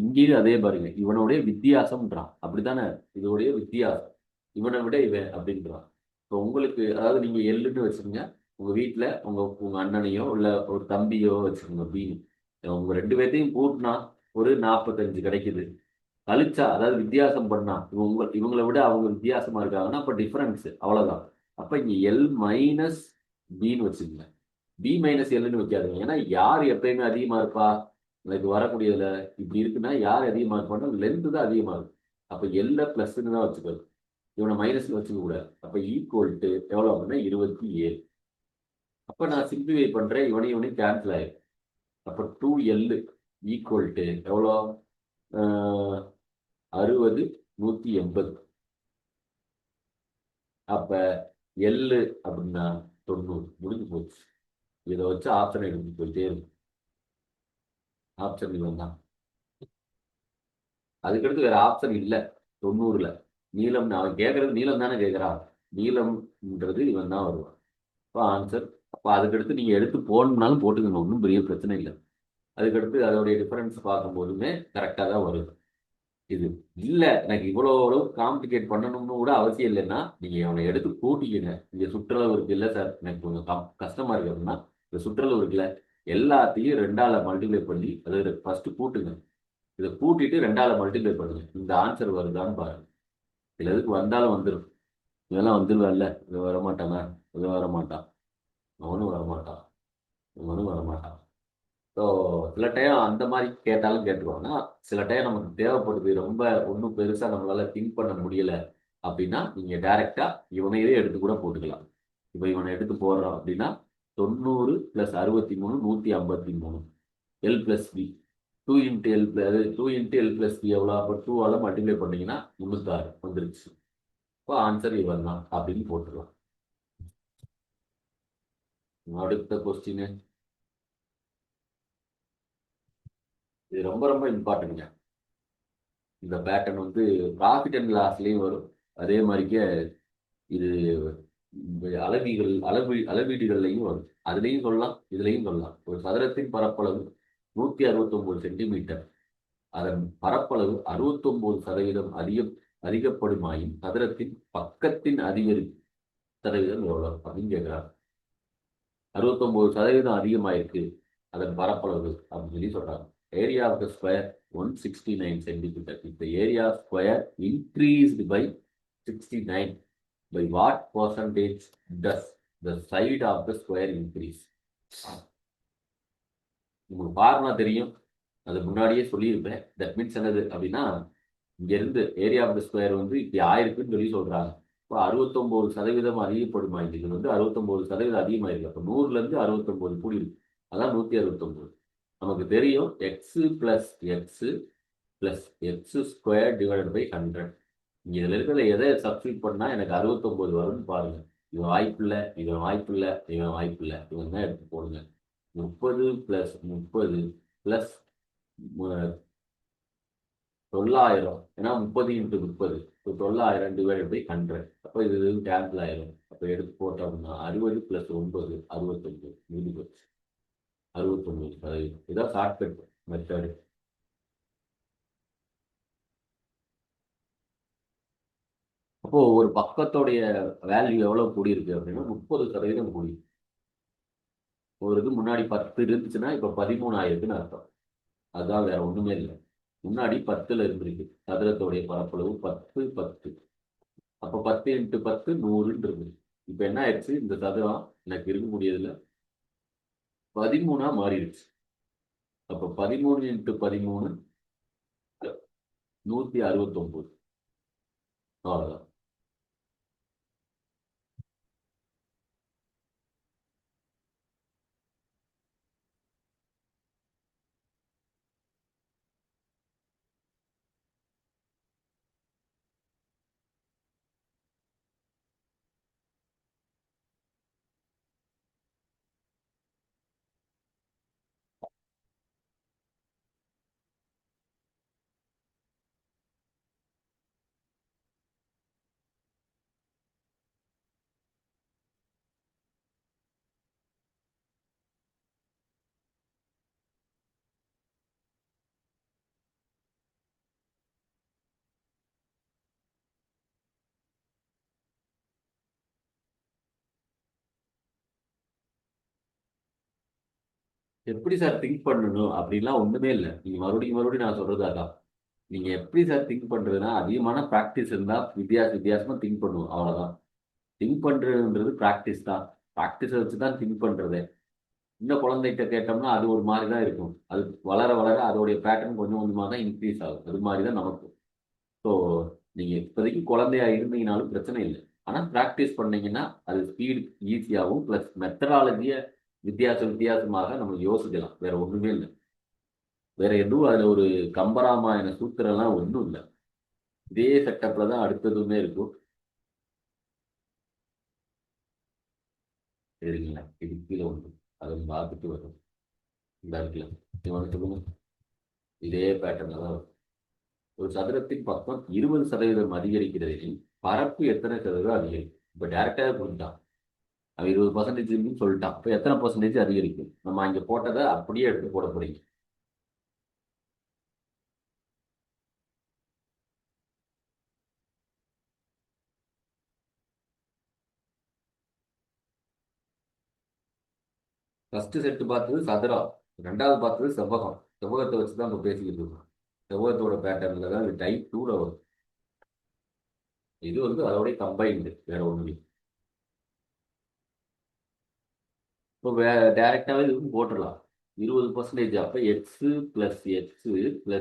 இங்கேயும் அதே பாருங்க, இவனுடைய வித்தியாசம்ன்றான். அப்படித்தானே? இதோடைய வித்தியாசம், இவனை விட இவன் அப்படின்றான். இப்போ உங்களுக்கு, அதாவது நீங்க எல்லுன்னு வச்சுக்கோங்க, உங்க வீட்டுல உங்க உங்க அண்ணனையோ இல்ல ஒரு தம்பியோ வச்சுக்கோங்க பின்னு. உங்க 2 பேர்த்தையும் கூட்டினா ஒரு 45 கிடைக்குது. கழிச்சா, அதாவது வித்தியாசம் பண்ணா, இவங்களை விட அவங்க வித்தியாசமா இருக்காங்கன்னா அப்ப டிஃபரன்ஸ் அவ்வளவுதான். அப்ப இங்க எல் மைனஸ் பின்னு வச்சுக்கோங்க. பி மைனஸ் எல்னு வைக்காதுங்க. ஏன்னா யார் எப்பயுமே அதிகமா இருப்பா? எனக்கு வரக்கூடியதுல இப்படி இருக்குன்னா யார் அதிகமா இருப்பான்னா லென்த் தான் அதிகமா இருக்கும். அப்ப எல்ல பிளஸ்ன்னு தான் வச்சுக்கணும், இவனை மைனஸ்ல வச்சுக்க கூடாது. அப்ப ஈக்குவல் டு எவ்வளவு அப்படின்னா 27. அப்ப நான் சிம்பிளிஃபை பண்றேன், இவனையும் கேன்சல் ஆயிடும். அப்ப 2L ஈக்குவல் டு எவ்வளோ? 60, 180. அப்ப எல் அப்படின்னா 90. முடிஞ்சு போச்சு. இதை வச்சு ஆப்ஷன் எடுத்து போயிட்டே இருக்கும். ஆப்ஷன் இவன் தான். அதுக்கடுத்து வேற ஆப்ஷன் இல்லை 90ல. நீளம், அவன் கேட்கறது நீளம் தானே கேட்கறான். நீளம்ன்றது இவன் தான் வருவான். அப்போ ஆன்சர். அப்போ அதுக்கடுத்து நீங்க எடுத்து போடணும்னாலும் போட்டுக்கணும், ஒன்றும் பெரிய பிரச்சனை இல்லை. அதுக்கடுத்து அதோடைய டிஃபரன்ஸ் பார்க்கும்போதுமே கரெக்டாக தான் வருது. இது இல்லை, எனக்கு இவ்வளோ அளவு காம்ப்ளிகேட் பண்ணணும்னு கூட அவசியம் இல்லைன்னா நீங்க அவனை எடுத்து கூட்டிக்கங்க. இங்க சுற்றளவு இருக்கு இல்லை சார், எனக்கு கொஞ்சம் கஷ்டமா இருக்கு அப்படின்னா இந்த சுற்றளவு இருக்குல்ல, எல்லாத்தையும் 2ஆல மல்டிப்ளை பண்ணி அதை ஃபர்ஸ்ட் கூட்டுங்க. இதை கூட்டிட்டு 2ஆல மல்டிப்ளை பண்ணுங்க. இந்த ஆன்சர் வருதான்னு பாருங்க. இதுல எதுக்கு வந்தாலும் வந்துடும். இதெல்லாம் வந்துடுவான்ல, இது வரமாட்டானா? இது வரமாட்டான், அவனும் வரமாட்டான், இவனும் வரமாட்டான். ஸோ சில டைம் அந்த மாதிரி கேட்டாலும் கேட்டுருவாங்க. சில டைம் நமக்கு தேவைப்படுது, ரொம்ப ஒன்றும் பெருசா நம்மளால திங்க் பண்ண முடியல அப்படின்னா நீங்க டைரக்டா இவனையே எடுத்து கூட போட்டுக்கலாம். இப்போ இவனை எடுத்து போடுறோம் அப்படின்னா 90 + 63 153 L plus B. 2 into L plus 2 into L plus B எவ்வளோ? அப்போ 2ஆல மல்டிப்ளை பண்ணீங்கன்னா 306 வந்துருச்சு. இப்போ ஆன்சர் இவன் தான் அப்படின்னு போட்டுடலாம். அடுத்த கொஸ்டின், இது ரொம்ப ரொம்ப இம்பார்ட்டன்ட்ங்க. இந்த பேட்டர்ன் வந்து ப்ராஃபிட் அண்ட் லாஸ்லயும் வரும். அதே மாதிரிக்கே இது இந்த அளவீடுகள்லையும் வரும். அதுலேயும் சொல்லலாம், இதுலையும் சொல்லலாம். ஒரு சதுரத்தின் பரப்பளவு 169 சென்டிமீட்டர், அதன் பரப்பளவு 69% அதிகப்படுமாயின் சதுரத்தின் பக்கத்தின் அதிகரிப்பு சதவீதம் எவ்வளவு அப்படின்னு கேட்கிறார். 69% அதிகமாயிருக்கு அதன் பரப்பளவு அப்படின்னு சொல்லி சொல்றாங்க. Area of the square 169 centimetre. இந்த area square increased by 69. By what percentage does the side of the square increase? உங்களுக்கு ஃபார்முலா தெரியும், அது முன்னாடியே சொல்லியிருப்பேன். தட் மீன்ஸ் என்னது அப்படின்னா, இங்க இருந்து ஏரியா ஆஃப் த ஸ்கொயர் வந்து இப்படி ஆயிருக்குன்னு சொல்லி சொல்றாங்க. இப்போ 69% அதிகப்படுமா? இது வந்து 69% அதிகமாயிருக்கு. அப்போ 100ல இருந்து 69 கூடி இருக்கு, அதான் 169. நமக்கு தெரியும் X plus X plus X square divided by 100. இங்க இதுல இருக்கிற எதை சப்ஸ்டியூட் பண்ணா எனக்கு 69 வரும்னு பாருங்க. இவன் வாய்ப்பில்லை, இவன் வாய்ப்பில்லை, இவன் வாய்ப்பில்லை, இவன் தான் எடுத்து போடுங்க. 30 + 30 + 900. ஏன்னா 30 × 30 900 டிவைடட் பை 100. அப்போ இது கேன்சல் ஆயிரும். அப்போ எடுத்து போட்டோம்னா 60 + 9 69 மீதி போச்சு. 69%. இதான் ஷார்ட்கட் மெத்தட். அப்போ ஒரு பக்கத்தோடைய வேல்யூ எவ்வளவு கூடியிருக்கு அப்படின்னா 30% கூடி. ஒரு இது முன்னாடி 10 இருந்துச்சுன்னா இப்ப 13 ஆயிருக்குன்னு அர்த்தம். அதுதான், வேற ஒண்ணுமே இல்லை. முன்னாடி 10ல இருந்திருக்கு. சதுரத்தோடைய பரப்பளவு 10 10. அப்ப 10 × 10 100ன்னு இருக்கு. இப்ப என்ன ஆயிடுச்சு, இந்த சதுரம் எனக்கு இருக்கக்கூடியதுல 13ஆ மாறிடுச்சு. அப்ப 13 × 13 169. அவ்வளவுதான். எப்படி சார் திங்க் பண்ணணும் அப்படின்லாம் ஒண்ணுமே இல்லை. நீங்க மறுபடியும் மறுபடியும் நான் சொல்றது அதான். நீங்க எப்படி சார் திங்க் பண்றதுன்னா அதிகமான ப்ராக்டிஸ் இருந்தா வித்தியாசமா திங்க் பண்ணுவோம், அவ்வளவுதான். திங்க் பண்றதுன்றது ப்ராக்டிஸ் தான். ப்ராக்டிஸை வச்சு தான் திங்க் பண்றது. இன்னும் குழந்தைகிட்ட கேட்டோம்னா அது ஒரு மாதிரி தான் இருக்கும். அது வளர வளர அதோடைய பேட்டர்ன் கொஞ்சம் கொஞ்சமாக தான் இன்க்ரீஸ் ஆகும். அது மாதிரி தான் நமக்கு. ஸோ நீங்க இப்போதைக்கு குழந்தையா இருந்தீங்கனாலும் பிரச்சனை இல்லை. ஆனால் ப்ராக்டிஸ் பண்ணீங்கன்னா அது ஸ்பீடு ஈஸியாகவும் ப்ளஸ் மெத்தடாலஜியை வித்தியாசமாக நம்ம யோசிக்கலாம். வேற ஒண்ணுமே இல்லை. வேற எதுவும் அதுல ஒரு கம்பராமாயண சூத்திரம்லாம் ஒன்றும் இல்லை. இதே செட்டப்ல தான் அடுத்ததுமே இருக்கும். சரிங்களா? இது கீழே ஒன்று அதை பார்த்துட்டு வரும். இந்த இருக்குல்ல, இவன் சொல்லுங்க. இதே பேட்டர்ல தான் வரும். ஒரு சதுரத்தின் பக்கம் 20% அதிகரிக்கிறதில் பரப்பு எத்தனை சதவீதம் அதிகரிக்கும்? இப்போ டேரக்டாக கொடுத்தான். அவன் 20% சொல்லிட்டான். இப்போ எத்தனை பர்சன்டேஜ் அதிகரிக்கும்? நம்ம அங்கே போட்டதை அப்படியே எடுத்து போட போறீங்க. ஃபர்ஸ்ட் செட்டு பார்த்தது சதுரம், ரெண்டாவது பார்த்தது செவ்வகம். செவ்வகத்தை வச்சு தான் இப்போ பேசிக்கிட்டு இருக்கோம். செவ்வகத்தோட பேட்டர்ல தான் இது டைப் 2ல வரும். இது வந்து அதோடய கம்பைன்டு, வேற ஒன்றும் இல்லை. இப்போ டைரக்டாகவே இதுவும் போட்டுடலாம். 20%. அப்போ x+x+x² /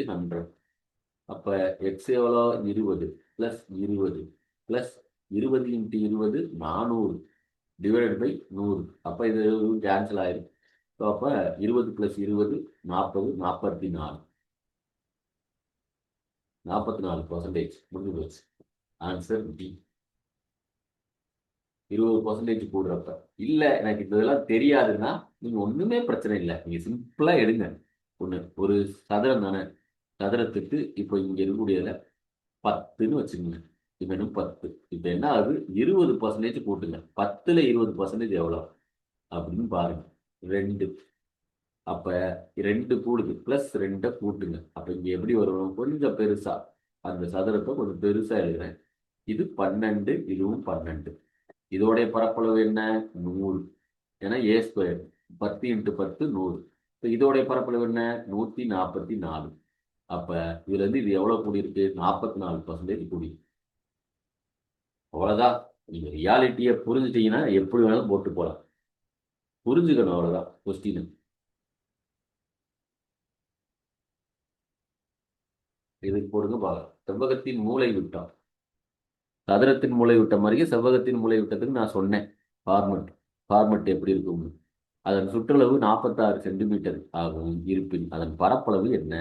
100. அப்போ எக்ஸ் எவ்வளோ? 20 ப்ளஸ் 20 ப்ளஸ் 20 × 20 400 /100. அப்போ இது கேன்சல் ஆயிருக்கு. ஸோ அப்போ 20 + 20 40 44 44% முடிஞ்சு போச்சு. Answer D. 20% கூடுறப்ப. இல்லை எனக்கு இதெல்லாம் தெரியாதுன்னா நீங்கள் ஒன்றுமே பிரச்சனை இல்லை. நீங்கள் சிம்பிளாக எடுங்க. ஒரு சதுரம் தானே. சதுரத்துக்கு இப்போ இங்கே இருக்கக்கூடியதில் 10ன்னு வச்சுக்கோங்க. இப்போ இன்னும் 10. இப்போ என்ன ஆகுது? 20% கூட்டுங்க. 10ல் 20% எவ்வளோ அப்படின்னு பாருங்க. 2. அப்போ 2 கூடுது ப்ளஸ் 2 கூட்டுங்க. அப்போ இங்கே எப்படி வரும்? கொஞ்சம் பெருசா அந்த சதுரத்தை கொஞ்சம் பெருசா எழுதுறேன். இது 12, இதுவும் 12. இதோடைய பரப்பளவு என்ன? 100. ஏன்னா a². 10 × 10 100. இப்போ இதோடைய பரப்பளவு என்ன? 144. அப்ப இதுல இருந்து இது எவ்வளவு கூடியிருக்கு? 44% கூடி. அவ்வளவுதான். நீங்க ரியாலிட்டியை புரிஞ்சுட்டீங்கன்னா எப்படி வேணாலும் போட்டு போலாம். புரிஞ்சுக்கணும், அவ்வளவுதான் கொஸ்டின். இதுக்கு போடுங்க பார்க்கலாம். செவ்வகத்தின் மூளை விட்டம். சதுரத்தின் மூளை விட்டம் மாதிரியே செவ்வகத்தின் மூளை விட்டத்துக்கு நான் சொன்னேன். ஃபார்மட். ஃபார்மட் எப்படி இருக்கும்? அதன் சுற்றளவு 46 சென்டிமீட்டர் ஆகும். இருப்பின் அதன் பரப்பளவு என்ன?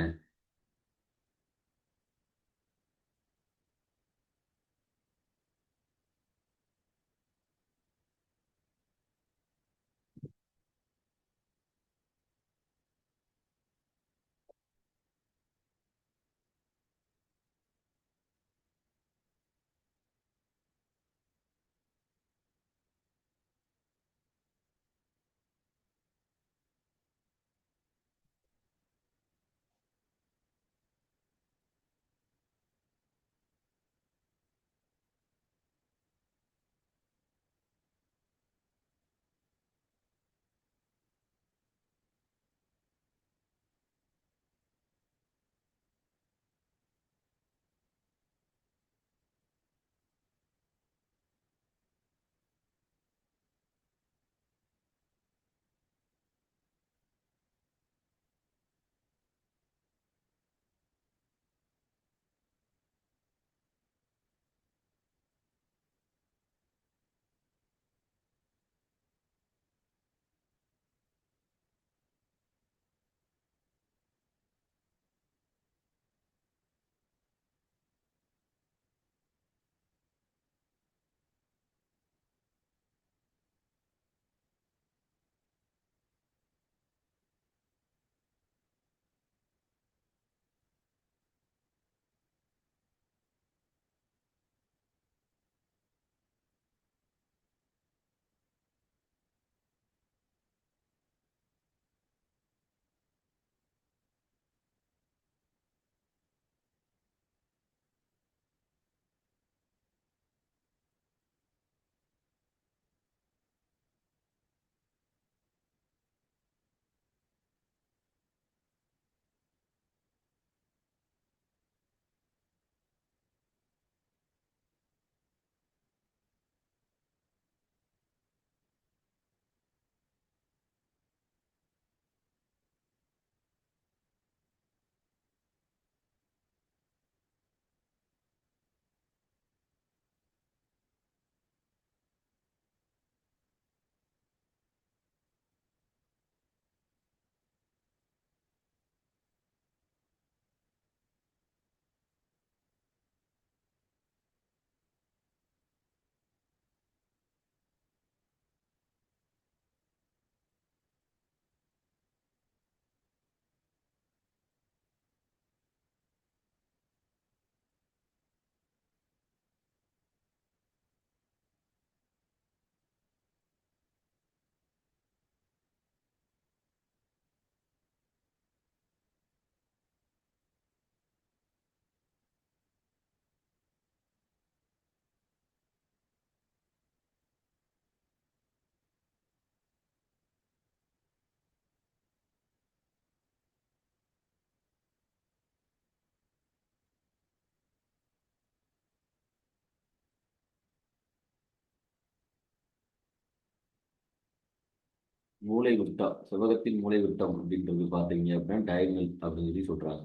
மூலை விட்டம், செவ்வகத்தின் மூலை விட்டம் அப்படின்றது பார்த்தீங்க அப்படின்னா டயகனல் அப்படின்னு சொல்லி சொல்றாங்க.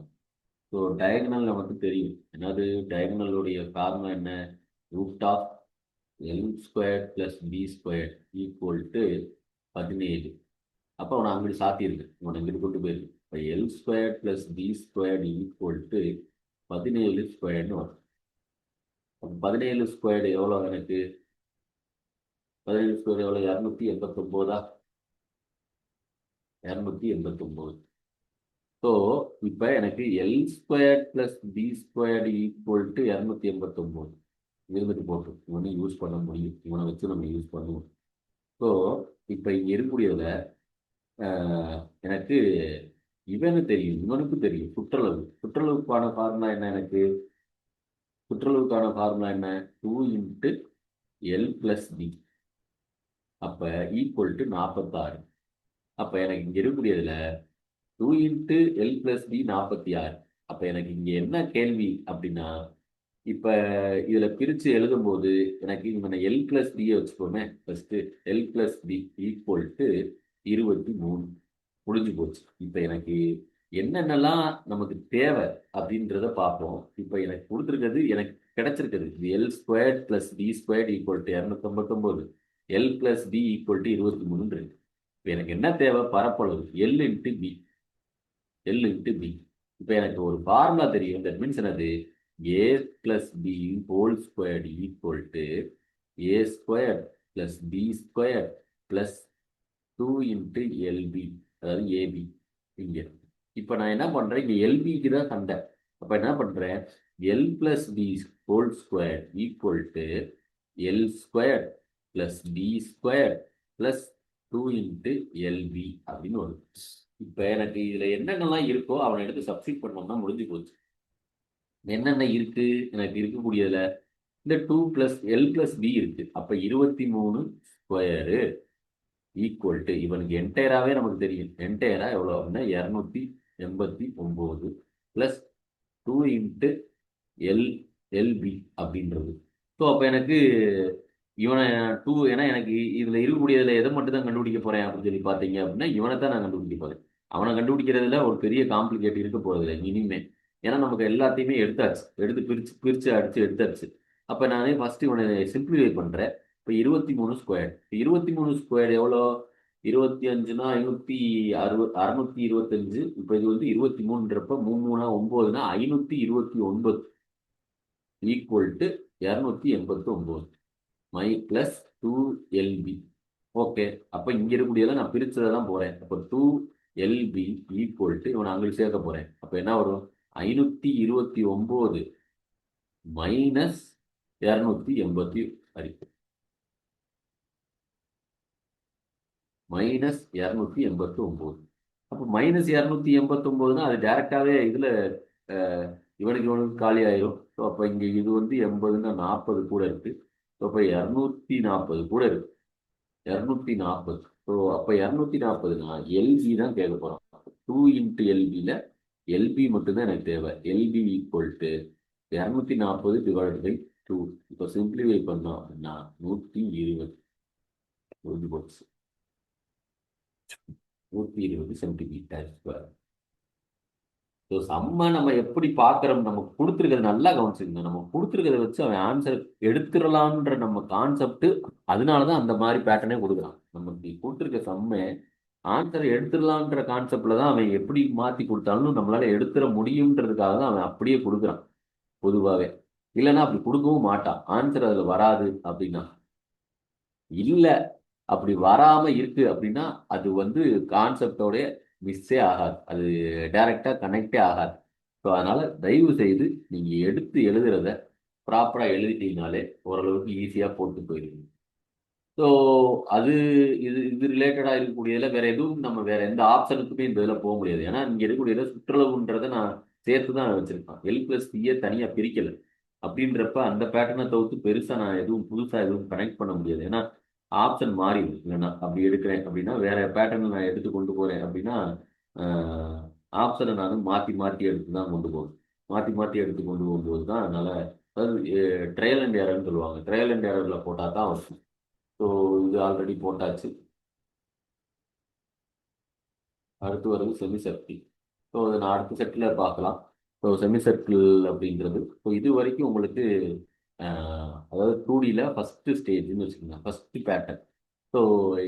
ஸோ டயகனல் நமக்கு தெரியும். என்னது டயகனலுடைய ஃபார்முலா என்ன? Root of L square plus B square equal to 17. அப்போ அவனை அங்கிட்டு சாத்தியிருக்கு, அவனை இங்கிட்டு கொண்டு போயிருக்கு. இப்போ L square plus B square equal to 17 ஸ்கொயர்னு வரும். அப்போ 17 ஸ்கொயர் எவ்வளோ எனக்கு? 17 ஸ்கொயர் எவ்வளோ? 289. 289. ஸோ இப்போ எனக்கு L square plus B square equal to 289 இருந்துட்டு போட்டு இவனை யூஸ் பண்ண முடியும். இவனை வச்சு நம்ம யூஸ் பண்ணுவோம். ஸோ இப்போ இங்கே இருக்கக்கூடியதில் எனக்கு இவனு தெரியும், இவனுக்கு தெரியும் சுற்றளவு. சுற்றளவுக்கான ஃபார்முலா என்ன எனக்கு? சுற்றளவுக்கான ஃபார்முலா என்ன? 2 இன்ட்டு எல் பிளஸ் பி. அப்போ ஈக்குவல் டு 46. அப்போ எனக்கு இங்கே இருக்கக்கூடியதில் 2 இன்ட்டு எல் பிளஸ் பி 46. அப்போ எனக்கு இங்கே என்ன கேள்வி அப்படின்னா, இப்போ இதில் பிரித்து எழுதும்போது எனக்கு இவனை எல் பிளஸ் பியை வச்சுக்கோமே. First L plus B equal to 23 முடிஞ்சு போச்சு. இப்போ எனக்கு என்னென்னலாம் நமக்கு தேவை அப்படின்றத பார்ப்போம். இப்போ எனக்கு கொடுத்துருக்கிறது, எனக்கு கிடைச்சிருக்குது இது L square plus B square equal to 259, L plus B equal to 23 இருக்கு. இப்போ எனக்கு என்ன தேவை? பரப்பளவு L into B. L into B. இப்போ எனக்கு ஒரு ஃபார்முலா தெரியும். தட் மீன்ஸ் என்னது? A plus B whole squared equal to A square plus B square plus 2 into LB, அதாவது ஏபி. இங்கே இப்போ நான் என்ன பண்ணுறேன்? இங்கே எல்பிக்கு தான் சண்டை. அப்போ என்ன பண்ணுறேன்? L plus B whole square equal to L square plus B square plus 2 into LB அப்படின்னு வரும். இப்போ எனக்கு இதில் என்னென்னலாம் இருக்கோ அவனை எடுத்து சப்ஸ்டிட் பண்ணோம்னா முடிஞ்சு போச்சு. என்னென்ன இருக்கு எனக்கு இருக்கக்கூடியதில்? இந்த 2 பிளஸ் எல் பிளஸ் பி இருக்கு. அப்போ 23 ஸ்கொயரு ஈக்குவல் டு இவனுக்கு என்டையராகவே நமக்கு தெரியும். என்டையராக எவ்வளோ அப்படின்னா 289 ப்ளஸ் 2 இன்ட்டு எல்பி அப்படின்றது. ஸோ அப்போ எனக்கு இவனை 2, ஏன்னா எனக்கு இதில் இருக்கக்கூடியதில் எதை மட்டும் தான் கண்டுபிடிக்க போகிறேன் அப்படின்னு சொல்லி பார்த்தீங்க அப்படின்னா இவனை தான் நான் கண்டுபிடிக்க போகிறேன். அவனை கண்டுபிடிக்கிறதுல ஒரு பெரிய காம்ப்ளிகேட் இருக்க போகிறதில்ல இனிமே. ஏன்னா நமக்கு எல்லாத்தையுமே எடுத்தாச்சு, எடுத்து பிரித்து பிரித்து அடித்து எடுத்தாச்சு. அப்போ நான் ஃபஸ்ட்டு இவனை சிம்பிளிஃபை பண்ணுறேன். இப்போ 23 ஸ்கொயர். 23 ஸ்கொயர் எவ்வளோ? 25னா 625. இப்போ இது வந்து 23ன்றப்ப 3 9னா 529 ஈக்குவல் டு 289 மை பிளஸ் 2 எல்பி. ஓகே, அப்போ இங்கே இருக்கக்கூடியதில் நான் பிரிச்சதை தான் போகிறேன். அப்போ 2 எல்பி ஈக்குவல் டு இவனை அங்கே சேர்க்க போகிறேன். அப்போ என்ன வரும்? 529 மைனஸ் 280 மைனஸ் 289. அப்போ மைனஸ் 289னா அது டேரெக்டாகவே இதில் இவனுக்கு காலி ஆயிரும். ஸோ அப்போ இங்கே இது வந்து 80ன்னா 40 கூட இருக்குது. ஸோ அப்போ 240 கூட இருக்கு. 240. ஸோ அப்போ 240னா எல்பி தான் கேட்க போகிறோம். 2 இன்ட்டு எல்பியில் எல்பி மட்டும்தான் எனக்கு தேவை. LB equal to 240 divide by 2. இப்போ சிம்பிளிஃபை பண்ணோம் அப்படின்னா 120 முடிஞ்சு போச்சு. 120 சென்டிமீட்டர் ஸ்கொயர். ஸோ சம்ம நம்ம எப்படி பார்க்குறோம்? நம்ம கொடுத்துருக்கிறது நல்லா கவனிச்சுக்கணும். நம்ம கொடுத்துருக்கிறத வச்சு அவன் ஆன்சர் எடுத்துடலான்ற நம்ம கான்செப்ட். அதனால தான் அந்த மாதிரி பேட்டர்னே கொடுக்குறான். நமக்கு கொடுத்துருக்க சம்ம ஆன்சரை எடுத்துடலான்ற கான்செப்டில் தான் அவன் எப்படி மாற்றி கொடுத்தாலும் நம்மளால எடுத்துட முடியுன்றதுக்காக தான் அவன் அப்படியே கொடுக்குறான் பொதுவாகவே. இல்லைன்னா அப்படி கொடுக்கவும் மாட்டான். ஆன்சர் அதில் வராது அப்படின்னா. இல்லை அப்படி வராமல் இருக்கு அப்படின்னா அது வந்து கான்செப்டோடைய மிஸ்ஸே ஆகாது, அது டைரெக்டாக கனெக்டே ஆகாது. ஸோ அதனால் தயவு செய்து நீங்கள் எடுத்து எழுதுறத ப்ராப்பராக எழுதிட்டீங்கனாலே ஓரளவுக்கு ஈஸியாக போட்டு போயிடுவீங்க. ஸோ அது இது ரிலேட்டடாக இருக்கக்கூடியதில் வேறு எதுவும் நம்ம வேறு எந்த ஆப்ஷனுக்குமே இந்த இதில் போக முடியாது. ஏன்னா இங்கே இருக்கக்கூடியதில் சுற்றுலவுன்றதை நான் சேர்த்து தான் வச்சுருக்கேன். எல் பிளஸ் பியை தனியாக பிரிக்கலை. அப்படின்றப்ப அந்த பேட்டர்னை தவிர்த்து பெருசாக நான் எதுவும் புதுசாக எதுவும் கனெக்ட் பண்ண முடியாது. ஏன்னா ஆப்ஷன் மாறிடும். இல்லைன்னா அப்படி எடுக்கிறேன் அப்படின்னா வேற பேட்டர்னில் நான் எடுத்து கொண்டு போகிறேன் அப்படின்னா ஆப்ஷனை நான் மாற்றி மாற்றி எடுத்து தான் கொண்டு போவேன். மாற்றி மாற்றி எடுத்து கொண்டு போகும்போது தான் அதனால் அதாவது ட்ரையல் அண்ட் எரர்னு சொல்லுவாங்க. ட்ரையல் அண்ட் எரரில் போட்டால் தான் வரும். ஸோ இது ஆல்ரெடி போட்டாச்சு. அடுத்து வருது செமி சர்க்கிள். ஸோ அதை நான் அடுத்த செட்டில் பார்க்கலாம். ஸோ செமி சர்க்கிள் அப்படின்றது ஸோ இது வரைக்கும் உங்களுக்கு அதாவது 2Dயில் ஃபஸ்ட்டு ஸ்டேஜ்னு வச்சுக்கோங்க, ஃபஸ்ட்டு பேட்டர்ன். ஸோ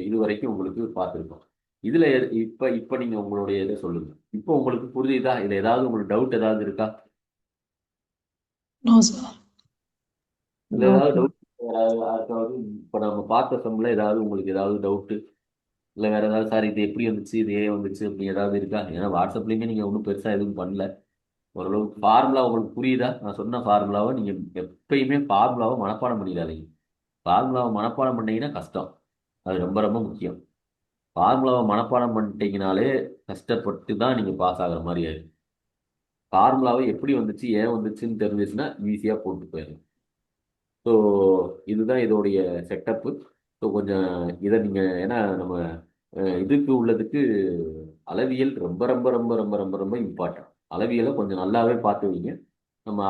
இது வரைக்கும் உங்களுக்கு பார்த்துருக்கோம். இதில் இப்போ இப்போ நீங்கள் உங்களுடைய இதை சொல்லுங்கள். இப்போ உங்களுக்கு புரியுதா? இதில் ஏதாவது உங்களுக்கு டவுட் ஏதாவது இருக்கா? No, sir. இதில் ஏதாவது டவுட் யாருக்காவது இப்போ நம்ம பார்த்த சம்மில் ஏதாவது உங்களுக்கு ஏதாவது டவுட்டு இல்லை வேற ஏதாவது, சார் இது எப்படி வந்துச்சு, இது ஏன் வந்துச்சு அப்படி ஏதாவது இருக்கா? ஏன்னா வாட்ஸ்அப்லேயுமே நீங்கள் ஒன்றும் பெருசாக எதுவும் பண்ணல. ஓரளவுக்கு ஃபார்முலா உங்களுக்கு புரியுதா? நான் சொன்ன ஃபார்முலாவை நீங்கள் எப்பயுமே ஃபார்முலாவை மனப்பாடம் பண்ணிடாதீங்க. ஃபார்முலாவை மனப்பாடம் பண்ணீங்கன்னா கஷ்டம். அது ரொம்ப ரொம்ப முக்கியம். ஃபார்முலாவை மனப்பாடம் பண்ணிட்டீங்கனாலே கஷ்டப்பட்டு தான் நீங்கள் பாஸ் ஆகிற மாதிரி ஆயிடும். ஃபார்முலாவை எப்படி வந்துச்சு ஏன் வந்துச்சுன்னு தெரிஞ்சிச்சுன்னா ஈஸியாக போட்டு போயிடும். ஸோ இதுதான் இதோடைய செட்டப்பு. ஸோ கொஞ்சம் இதை நீங்கள் ஏன்னா நம்ம இதுக்கு உள்ளதுக்கு அளவியல் ரொம்ப ரொம்ப ரொம்ப ரொம்ப ரொம்ப ரொம்ப இம்பார்ட்டன்ட். அளவியலை கொஞ்சம் நல்லாவே பார்த்து வைங்க. நம்ம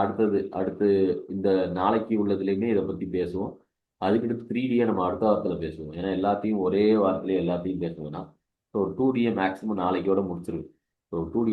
அடுத்து இந்த நாளைக்கு உள்ளதுலேயுமே இதை பற்றி பேசுவோம். அதுக்கடுத்து 3Dயை நம்ம அடுத்த வாரத்தில் பேசுவோம். ஏன்னா எல்லாத்தையும் ஒரே வாரத்திலே எல்லாத்தையும் பேசுவோம்னா ஸோ 2Dயை மேக்ஸிமம் நாளைக்கோட முடிச்சிருவோம். So 2D